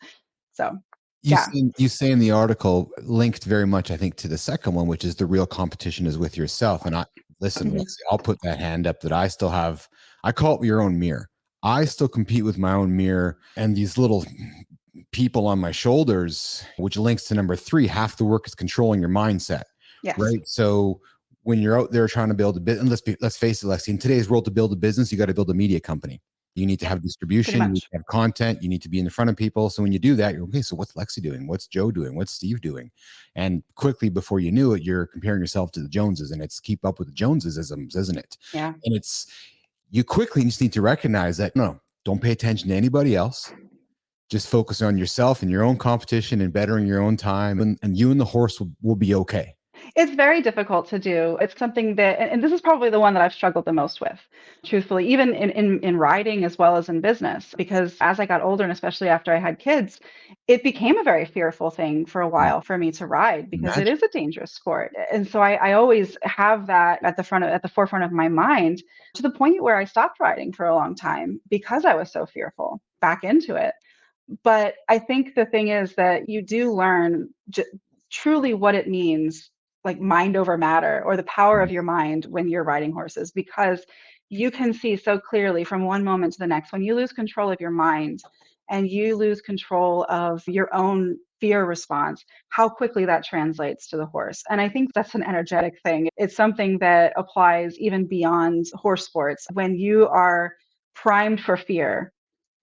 Speaker 4: So yeah.
Speaker 1: You say in the article, linked very much, I think, to the second one, which is the real competition is with yourself. And listen,
Speaker 4: Mhm.
Speaker 1: Lexi, I'll put that hand up that I still have. I call it your own mirror. I still compete with my own mirror and these little people on my shoulders, which links to number 3. Half the work is controlling your mindset,
Speaker 4: Yes.
Speaker 1: right? So when you're out there trying to build a business, let's face it, Lexi, in today's world, to build a business, you got to build a media company. You need to have
Speaker 4: Pretty
Speaker 1: distribution, you need
Speaker 4: much.
Speaker 1: to have content, you need to be in front of people. So when you do that, you're okay. So what's Lexi doing? What's Joe doing? What's Steve doing? And quickly before you knew it, you're comparing yourself to the Joneses, and it's keep up with the Joneses-isms, isn't it?
Speaker 4: Yeah.
Speaker 1: And you quickly just need to recognize that, no, don't pay attention to anybody else. Just focus on yourself and your own competition and bettering your own time, and you and the horse will be okay.
Speaker 4: It's very difficult to do. It's something that, and this is probably the one that I've struggled the most with, truthfully, even in riding as well as in business, because as I got older, and especially after I had kids, it became a very fearful thing for a while for me to ride because it
Speaker 1: Imagine.
Speaker 4: is a dangerous sport. And so I always have that at the forefront of my mind, to the point where I stopped riding for a long time because I was so fearful back into it. But I think the thing is that you do learn truly what it means, like mind over matter, or the power of your mind when you're riding horses, because you can see so clearly from one moment to the next when you lose control of your mind and you lose control of your own fear response, how quickly that translates to the horse. And I think that's an energetic thing. It's something that applies even beyond horse sports. When you are primed for fear,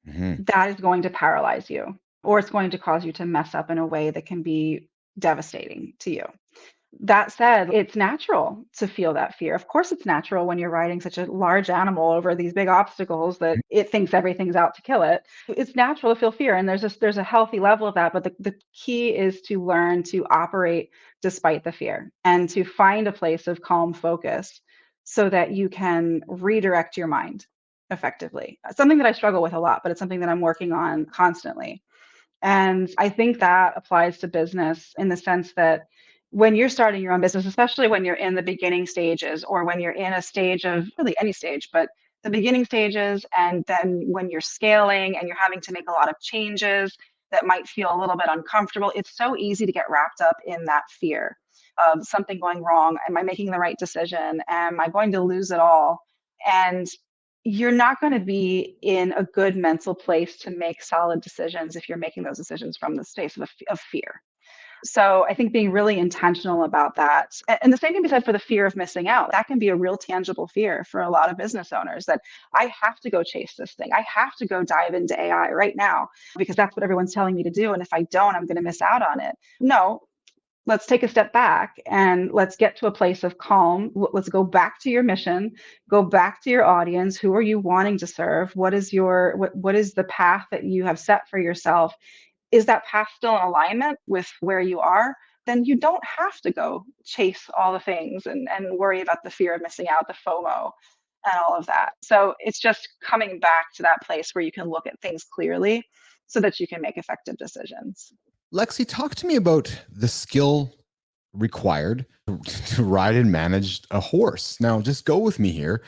Speaker 1: Mm-hmm.
Speaker 4: that is going to paralyze you, or it's going to cause you to mess up in a way that can be devastating to you. That said, it's natural to feel that fear. Of course, it's natural when you're riding such a large animal over these big obstacles that it thinks everything's out to kill it. It's natural to feel fear, and there's a healthy level of that. But the key is to learn to operate despite the fear and to find a place of calm focus so that you can redirect your mind effectively. Something that I struggle with a lot, but it's something that I'm working on constantly. And I think that applies to business in the sense that when you're starting your own business, especially when you're in the beginning stages or when you're in a stage of really any stage, but the beginning stages, and then when you're scaling and you're having to make a lot of changes that might feel a little bit uncomfortable, it's so easy to get wrapped up in that fear of something going wrong. Am I making the right decision? Am I going to lose it all? And you're not going to be in a good mental place to make solid decisions if you're making those decisions from the space of fear. So I think being really intentional about that. And the same can be said for the fear of missing out. That can be a real tangible fear for a lot of business owners, that I have to go chase this thing. I have to go dive into AI right now because that's what everyone's telling me to do. And if I don't, I'm going to miss out on it. No, let's take a step back and let's get to a place of calm. Let's go back to your mission, go back to your audience. Who are you wanting to serve? What is what is the path that you have set for yourself? Is that path still in alignment with where you are? Then you don't have to go chase all the things and worry about the fear of missing out, the FOMO and all of that. So it's just coming back to that place where you can look at things clearly so that you can make effective decisions.
Speaker 1: Lexi, talk to me about the skill required to ride and manage a horse. Now, just go with me here.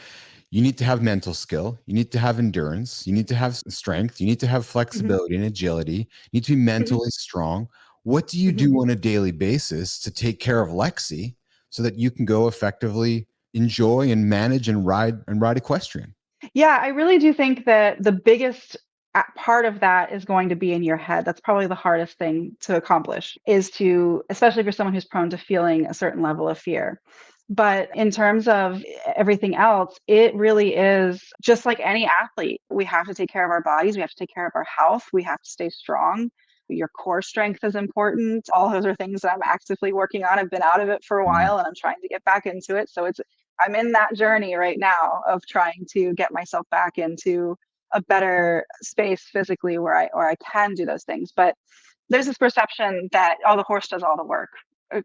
Speaker 1: You need to have mental skill. You need to have endurance. You need to have strength. You need to have
Speaker 4: Mhm,
Speaker 1: flexibility and agility. You need to be
Speaker 4: mhm,
Speaker 1: mentally strong. What do you
Speaker 4: mhm.
Speaker 1: do on a daily basis to take care of Lexi so that you can go effectively enjoy and manage and ride equestrian?
Speaker 4: Yeah, I really do think that the biggest part of that is going to be in your head. That's probably the hardest thing to accomplish, is to, especially for someone who's prone to feeling a certain level of fear. But in terms of everything else, it really is just like any athlete. We have to take care of our bodies. We have to take care of our health. We have to stay strong. Your core strength is important. All those are things that I'm actively working on. I've been out of it for a while and I'm trying to get back into it. So I'm in that journey right now of trying to get myself back into a better space physically where I can do those things. But there's this perception that, oh, the horse does all the work.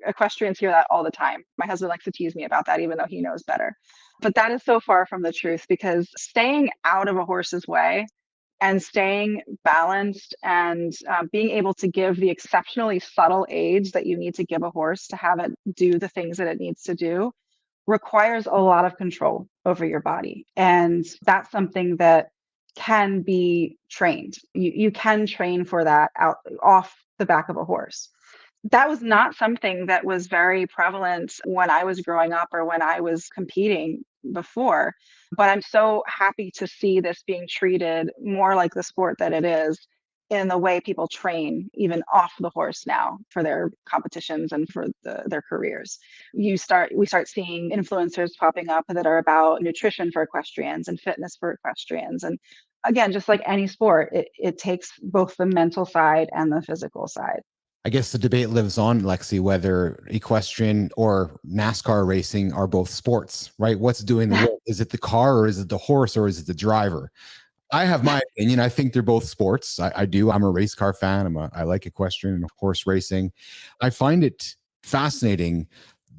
Speaker 4: Equestrians hear that all the time. My husband likes to tease me about that, even though he knows better. But that is so far from the truth, because staying out of a horse's way and staying balanced and being able to give the exceptionally subtle aids that you need to give a horse to have it do the things that it needs to do requires a lot of control over your body. And that's something that can be trained. You can train for that out off the back of a horse. That was not something that was very prevalent when I was growing up or when I was competing before. But I'm so happy to see this being treated more like the sport that it is, in the way people train even off the horse now for their competitions and for their careers. We start seeing influencers popping up that are about nutrition for equestrians and fitness for equestrians. And again, just like any sport, it takes both the mental side and the physical side.
Speaker 1: I guess the debate lives on, Lexi, whether equestrian or NASCAR racing are both sports, right? What's doing the work? Is it the car, or is it the horse, or is it the driver? I have my opinion. I think they're both sports. I do. I'm a race car fan. I like equestrian and horse racing. I find it fascinating,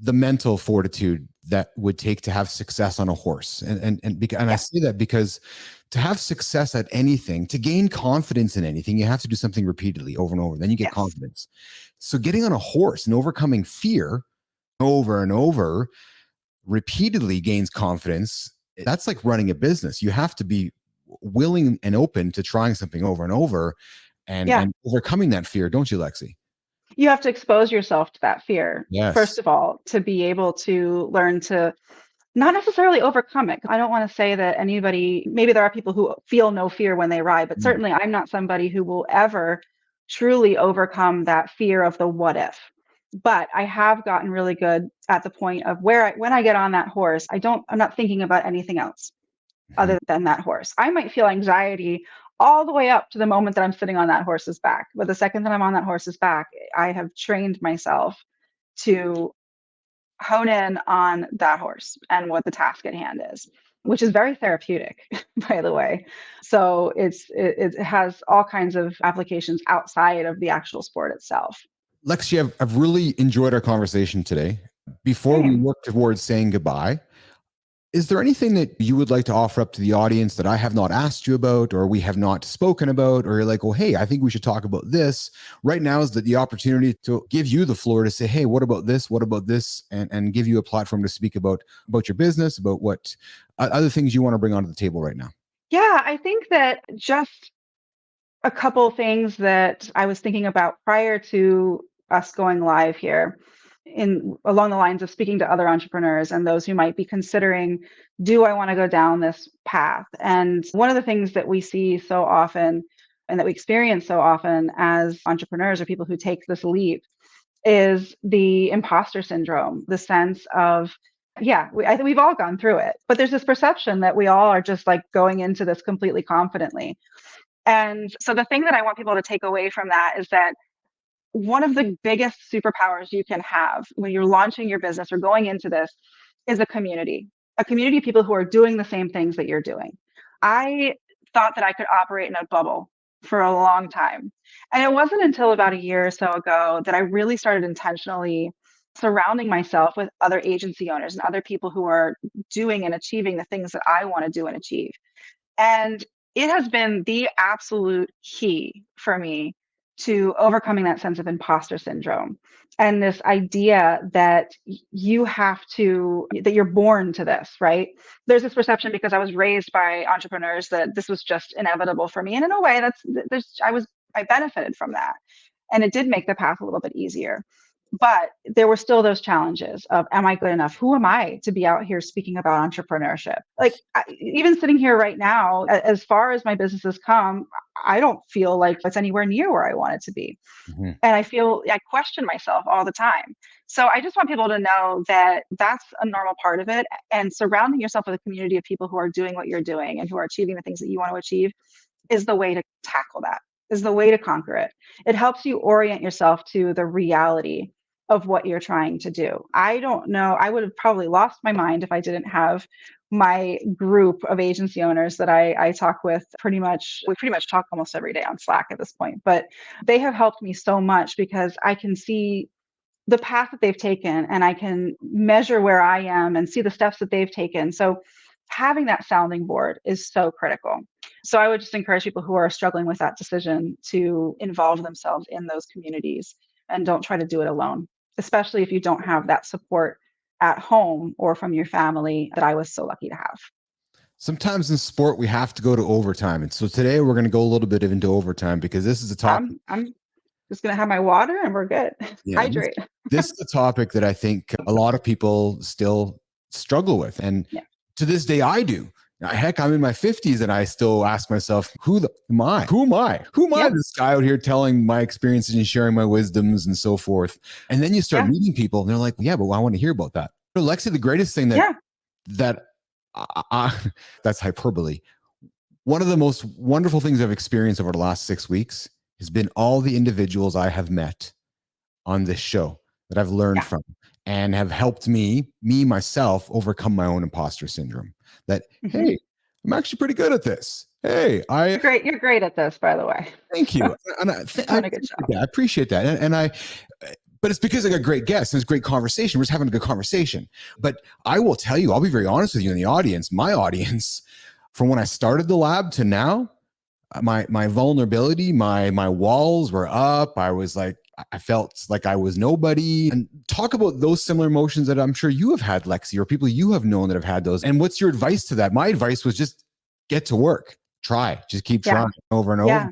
Speaker 1: the mental fortitude that would take to have success on a horse. And I say that because to have success at anything, to gain confidence in anything, you have to do something repeatedly over and over. Then you get confidence. So getting on a horse and overcoming fear over and over repeatedly gains confidence. That's like running a business. You have to be willing and open to trying something over and over and overcoming that fear, don't you, Lexi?
Speaker 4: You have to expose yourself to that fear,
Speaker 1: Yes.
Speaker 4: first of all, to be able to learn to not necessarily overcome it. I don't want to say that anybody, maybe there are people who feel no fear when they ride, but certainly I'm not somebody who will ever truly overcome that fear of the what if. But I have gotten really good at the point of when I get on that horse, I'm not thinking about anything else other than that horse. I might feel anxiety all the way up to the moment that I'm sitting on that horse's back. But the second that I'm on that horse's back, I have trained myself to hone in on that horse and what the task at hand is, which is very therapeutic, by the way. So it has all kinds of applications outside of the actual sport itself.
Speaker 1: Lexi, I've really enjoyed our conversation today. Before we work towards saying goodbye, is there anything that you would like to offer up to the audience that I have not asked you about, or we have not spoken about, or you're like, oh, hey, I think we should talk about this? Right now is the opportunity to give you the floor to say, hey, what about this? What about this? And give you a platform to speak about your business, about what other things you want to bring onto the table right now.
Speaker 4: Yeah, I think that just a couple things that I was thinking about prior to us going live here, along the lines of speaking to other entrepreneurs and those who might be considering, do I want to go down this path? And one of the things that we see so often and that we experience so often as entrepreneurs or people who take this leap is the imposter syndrome, the sense of, I think we've all gone through it, but there's this perception that we all are just like going into this completely confidently. And so the thing that I want people to take away from that is that one of the biggest superpowers you can have when you're launching your business or going into this is a community of people who are doing the same things that you're doing. I thought that I could operate in a bubble for a long time. And it wasn't until about a year or so ago that I really started intentionally surrounding myself with other agency owners and other people who are doing and achieving the things that I want to do and achieve. And it has been the absolute key for me to overcoming that sense of imposter syndrome and this idea that that you're born to this, right? There's this perception, because I was raised by entrepreneurs, that this was just inevitable for me. And in a way, I benefited from that. And it did make the path a little bit easier. But there were still those challenges of, am I good enough? Who am I to be out here speaking about entrepreneurship? Like, even sitting here right now, as far as my business has come, I don't feel like it's anywhere near where I want it to be.
Speaker 1: Mm-hmm.
Speaker 4: And I question myself all the time. So I just want people to know that that's a normal part of it. And surrounding yourself with a community of people who are doing what you're doing and who are achieving the things that you want to achieve is the way to tackle that, is the way to conquer it. It helps you orient yourself to the reality of what you're trying to do. I don't know. I would have probably lost my mind if I didn't have my group of agency owners that I talk with we pretty much talk almost every day on Slack at this point, but they have helped me so much because I can see the path that they've taken, and I can measure where I am and see the steps that they've taken. So having that sounding board is so critical. So I would just encourage people who are struggling with that decision to involve themselves in those communities and don't try to do it alone, especially if you don't have that support at home or from your family that I was so lucky to have.
Speaker 1: Sometimes in sport, we have to go to overtime. And so today we're going to go a little bit into overtime because this is a topic.
Speaker 4: I'm just going to have my water and we're good.
Speaker 1: Yeah,
Speaker 4: Hydrate.
Speaker 1: this is a topic that I think a lot of people still struggle with. And to this day, I do. Heck, I'm in my 50s and I still ask myself, who am I? Who am I? Who am I, this guy out here telling my experiences and sharing my wisdoms and so forth? And then you start meeting people and they're like, yeah, but I want to hear about that. So Lexi, the greatest thing that that's hyperbole. One of the most wonderful things I've experienced over the last 6 weeks has been all the individuals I have met on this show that I've learned from and have helped me myself overcome my own imposter syndrome. That, hey, I'm actually pretty good at this. Hey,
Speaker 4: You're great at this, by the way.
Speaker 1: Thank you. And I appreciate that. But it's because I got great guests and it's great conversation. We're just having a good conversation. But I will tell you, I'll be very honest with you in the audience, my audience, from when I started the lab to now, my vulnerability, my walls were up. I felt like I was nobody. And talk about those similar emotions that I'm sure you have had, Lexi, or people you have known that have had those. And what's your advice to that? My advice was just get to work, just keep trying over and over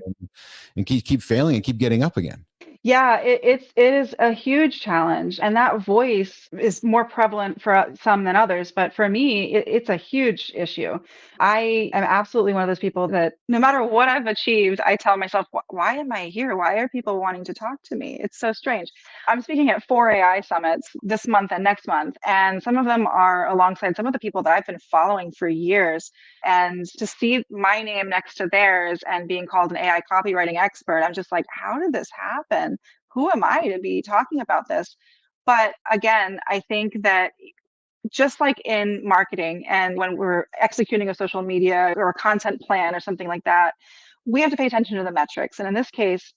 Speaker 1: and keep failing and keep getting up again.
Speaker 4: Yeah, it is a huge challenge. And that voice is more prevalent for some than others. But for me, it's a huge issue. I am absolutely one of those people that no matter what I've achieved, I tell myself, why am I here? Why are people wanting to talk to me? It's so strange. I'm speaking at 4 AI summits this month and next month. And some of them are alongside some of the people that I've been following for years. And to see my name next to theirs and being called an AI copywriting expert, I'm just like, how did this happen? Who am I to be talking about this? But again, I think that just like in marketing and when we're executing a social media or a content plan or something like that, we have to pay attention to the metrics. And in this case,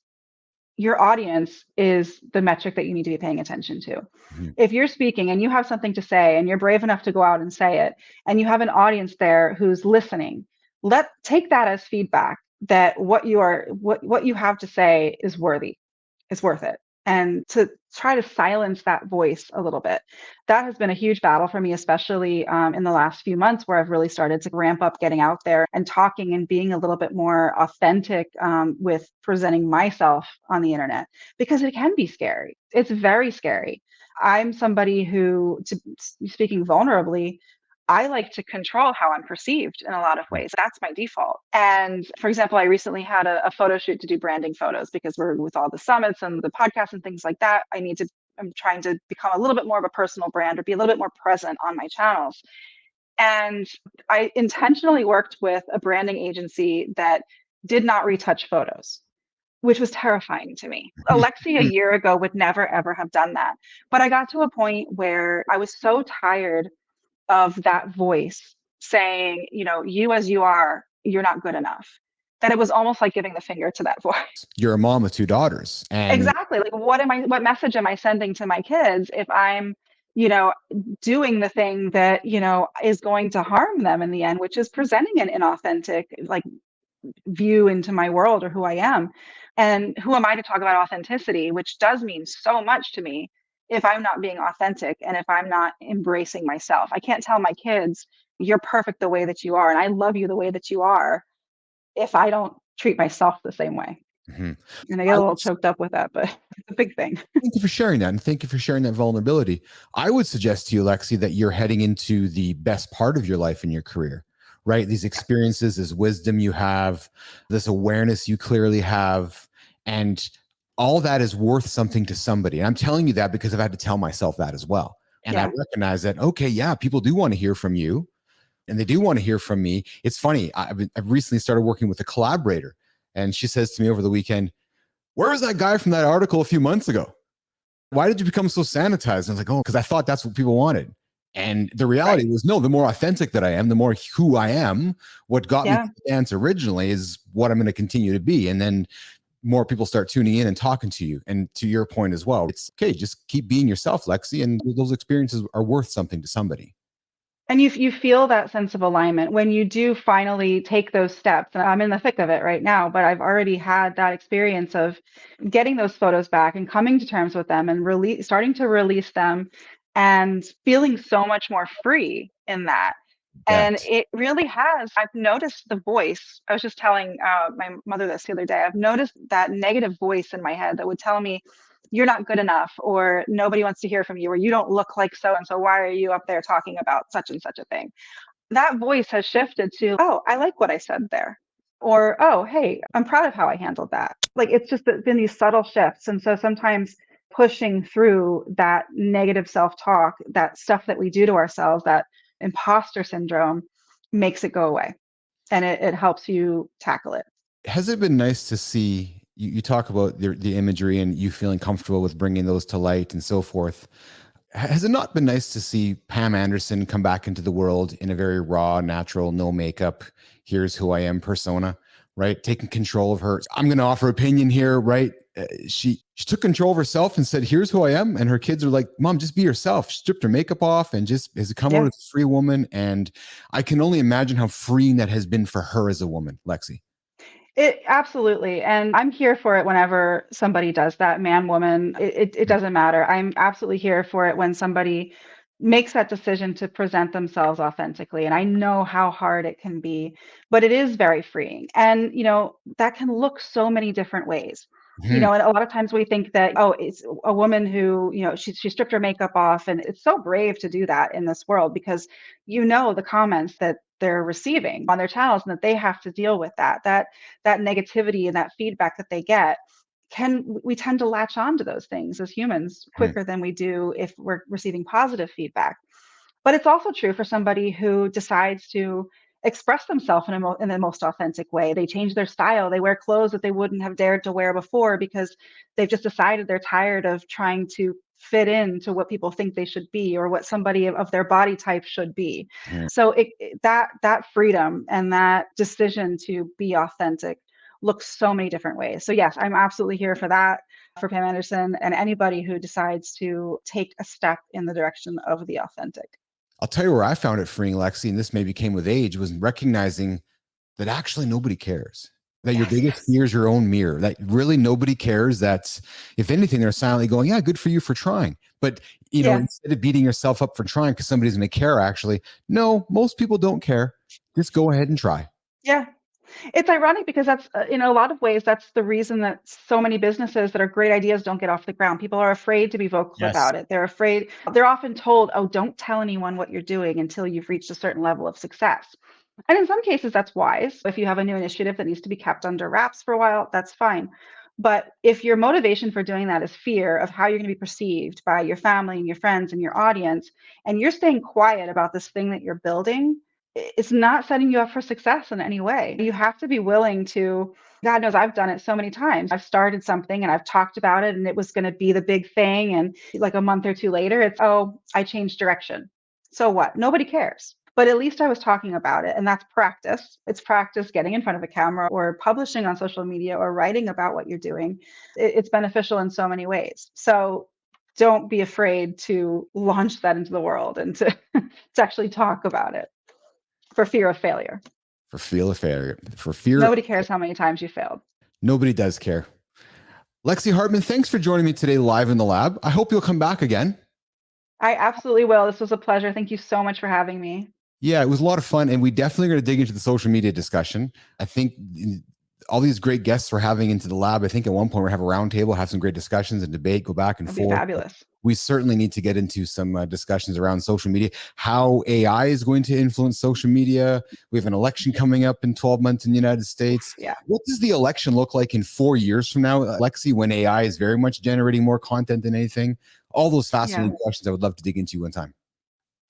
Speaker 4: your audience is the metric that you need to be paying attention to. If you're speaking and you have something to say and you're brave enough to go out and say it, and you have an audience there who's listening, take that as feedback that what you have to say is worthy. It's worth it. And to try to silence that voice a little bit. That has been a huge battle for me, especially in the last few months where I've really started to ramp up getting out there and talking and being a little bit more authentic with presenting myself on the internet, because it can be scary. It's very scary. I'm somebody who, speaking vulnerably, I like to control how I'm perceived in a lot of ways. That's my default. And for example, I recently had a photo shoot to do branding photos because we're with all the summits and the podcasts and things like that. I'm trying to become a little bit more of a personal brand or be a little bit more present on my channels. And I intentionally worked with a branding agency that did not retouch photos, which was terrifying to me. Lexi a year ago would never, ever have done that. But I got to a point where I was so tired of that voice saying, you as you are, you're not good enough, that it was almost like giving the finger to that voice.
Speaker 1: You're a mom of 2 daughters. And
Speaker 4: exactly. Like, what message am I sending to my kids if I'm, doing the thing that, is going to harm them in the end, which is presenting an inauthentic, view into my world or who I am. And who am I to talk about authenticity, which does mean so much to me, if I'm not being authentic and if I'm not embracing myself. I can't tell my kids, you're perfect the way that you are, and I love you the way that you are, if I don't treat myself the same way. And I get a little choked up with that, but it's a big thing.
Speaker 1: Thank you for sharing that. And thank you for sharing that vulnerability. I would suggest to you, Lexi, that you're heading into the best part of your life and your career, right? These experiences, this wisdom you have, this awareness you clearly have, and all that is worth something to somebody. And I'm telling you that because I've had to tell myself that as well. And I recognize that, okay, people do want to hear from you and they do want to hear from me. It's funny. I've recently started working with a collaborator, and she says to me over the weekend, where was that guy from that article a few months ago? Why did you become so sanitized? And I was like, because I thought that's what people wanted. And the reality was, no, the more authentic that I am, the more who I am, what got me to the dance originally is what I'm going to continue to be. And then more people start tuning in and talking to you. And to your point as well, it's okay, just keep being yourself, Lexi, and those experiences are worth something to somebody.
Speaker 4: And you feel that sense of alignment when you do finally take those steps. And I'm in the thick of it right now, but I've already had that experience of getting those photos back and coming to terms with them and starting to release them and feeling so much more free in that. And
Speaker 1: Bet.
Speaker 4: it really has. I've noticed the voice. I was just telling my mother this the other day. I've noticed that negative voice in my head that would tell me, you're not good enough, or nobody wants to hear from you, or you don't look like so and so. Why are you up there talking about such and such a thing? That voice has shifted to, oh, I like what I said there. Or, oh, hey, I'm proud of how I handled that. Like it's just been these subtle shifts. And so sometimes pushing through that negative self talk, that stuff that we do to ourselves, that imposter syndrome makes it go away and it helps you tackle it.
Speaker 1: Has it been nice to see you talk about the imagery and you feeling comfortable with bringing those to light and so forth? Has it not been nice to see Pam Anderson come back into the world in a very raw, natural, no makeup, here's who I am persona, right? Taking control of her. I'm going to offer opinion here, right? She took control of herself and said, here's who I am. And her kids are like, Mom, just be yourself. She stripped her makeup off and just has come out as a free woman. And I can only imagine how freeing that has been for her as a woman, Lexi.
Speaker 4: It absolutely. And I'm here for it whenever somebody does that, man, woman, it doesn't matter. I'm absolutely here for it when somebody makes that decision to present themselves authentically. And I know how hard it can be, but it is very freeing. And, that can look so many different ways.
Speaker 1: Mhm.
Speaker 4: And a lot of times we think that, oh, it's a woman who, she stripped her makeup off. And it's so brave to do that in this world because the comments that they're receiving on their channels and that they have to deal with that negativity and that feedback that they get. We tend to latch on to those things as humans quicker than we do if we're receiving positive feedback. But it's also true for somebody who decides to express themselves in the most authentic way. They change their style. They wear clothes that they wouldn't have dared to wear before because they've just decided they're tired of trying to fit into what people think they should be or what somebody of their body type should be. So that freedom and that decision to be authentic looks so many different ways. So yes, I'm absolutely here for that, for Pam Anderson and anybody who decides to take a step in the direction of the authentic.
Speaker 1: I'll tell you where I found it freeing, Lexi, and this maybe came with age, was recognizing that actually nobody cares. That your biggest fear is your own mirror. That really nobody cares. That if anything, they're silently going, yeah, good for you for trying. But, instead of beating yourself up for trying because somebody's going to care, actually, no, most people don't care. Just go ahead and try.
Speaker 4: Yeah. It's ironic because that's, in a lot of ways, that's the reason that so many businesses that are great ideas don't get off the ground. People are afraid to be vocal about it. They're afraid. They're often told, oh, don't tell anyone what you're doing until you've reached a certain level of success. And in some cases, that's wise. If you have a new initiative that needs to be kept under wraps for a while, that's fine. But if your motivation for doing that is fear of how you're going to be perceived by your family and your friends and your audience, and you're staying quiet about this thing that you're building, it's not setting you up for success in any way. You have to be willing to, God knows I've done it so many times. I've started something and I've talked about it and it was going to be the big thing. And like a month or two later, it's, oh, I changed direction. So what? Nobody cares. But at least I was talking about it. And that's practice. It's practice getting in front of a camera or publishing on social media or writing about what you're doing. It's beneficial in so many ways. So don't be afraid to launch that into the world and to actually talk about it. For fear of failure.
Speaker 1: For fear of failure. For fear.
Speaker 4: Nobody cares how many times you failed.
Speaker 1: Nobody does care. Lexi Hartmann, thanks for joining me today live in the lab. I hope you'll come back again.
Speaker 4: I absolutely will. This was a pleasure. Thank you so much for having me.
Speaker 1: Yeah, it was a lot of fun. And we definitely are going to dig into the social media discussion. I think all these great guests we're having into the lab, I think at one point we'll have a roundtable, have some great discussions and debate, go back and
Speaker 4: That'd
Speaker 1: forth.
Speaker 4: Be fabulous.
Speaker 1: We certainly need to get into some discussions around social media, how AI is going to influence social media. We have an election coming up in 12 months in the United States.
Speaker 4: Yeah.
Speaker 1: What does the election look like in 4 years from now, Lexi, when AI is very much generating more content than anything? All those fascinating questions I would love to dig into one time.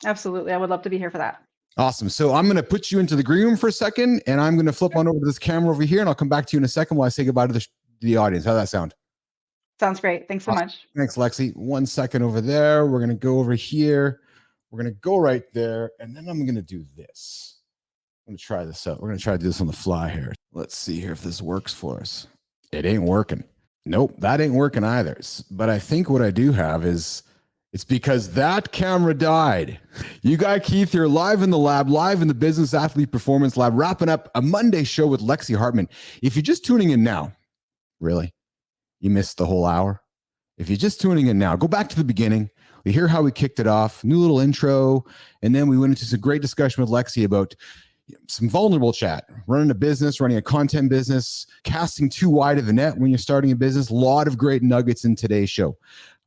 Speaker 4: Absolutely. I would love to be here for that.
Speaker 1: Awesome. So I'm going to put you into the green room for a second, and I'm going to flip on over to this camera over here, and I'll come back to you in a second while I say goodbye to the audience. How's that sound?
Speaker 4: Sounds great. Thanks so much.
Speaker 1: Thanks, Lexi. 1 second over there. We're going to go over here. We're going to go right there, and then I'm going to do this. I'm going to try this out. We're going to try to do this on the fly here. Let's see here if this works for us. It ain't working. Nope, that ain't working either. But I think what I do have is it's because that camera died. You got Keith here live in the lab, live in the Business Athlete Performance Lab, wrapping up a Monday show with Lexi Hartmann. If you're just tuning in now, really, you missed the whole hour. If you're just tuning in now, go back to the beginning. We hear how we kicked it off, new little intro, and then we went into some great discussion with Lexi about some vulnerable chat, running a business, running a content business, casting too wide of the net when you're starting a business. A lot of great nuggets in today's show.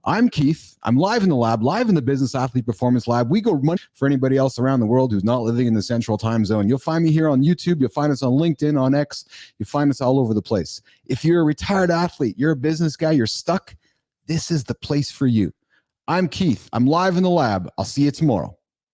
Speaker 1: I'm Keith. I'm live in the lab, live in the Business Athlete Performance Lab. We go much for anybody else around the world who's not living in the central time zone. You'll find me here on YouTube. You'll find us on LinkedIn, on X. You'll find us all over the place. If you're a retired athlete, you're a business guy, you're stuck, this is the place for you. I'm Keith. I'm live in the lab. I'll see you tomorrow.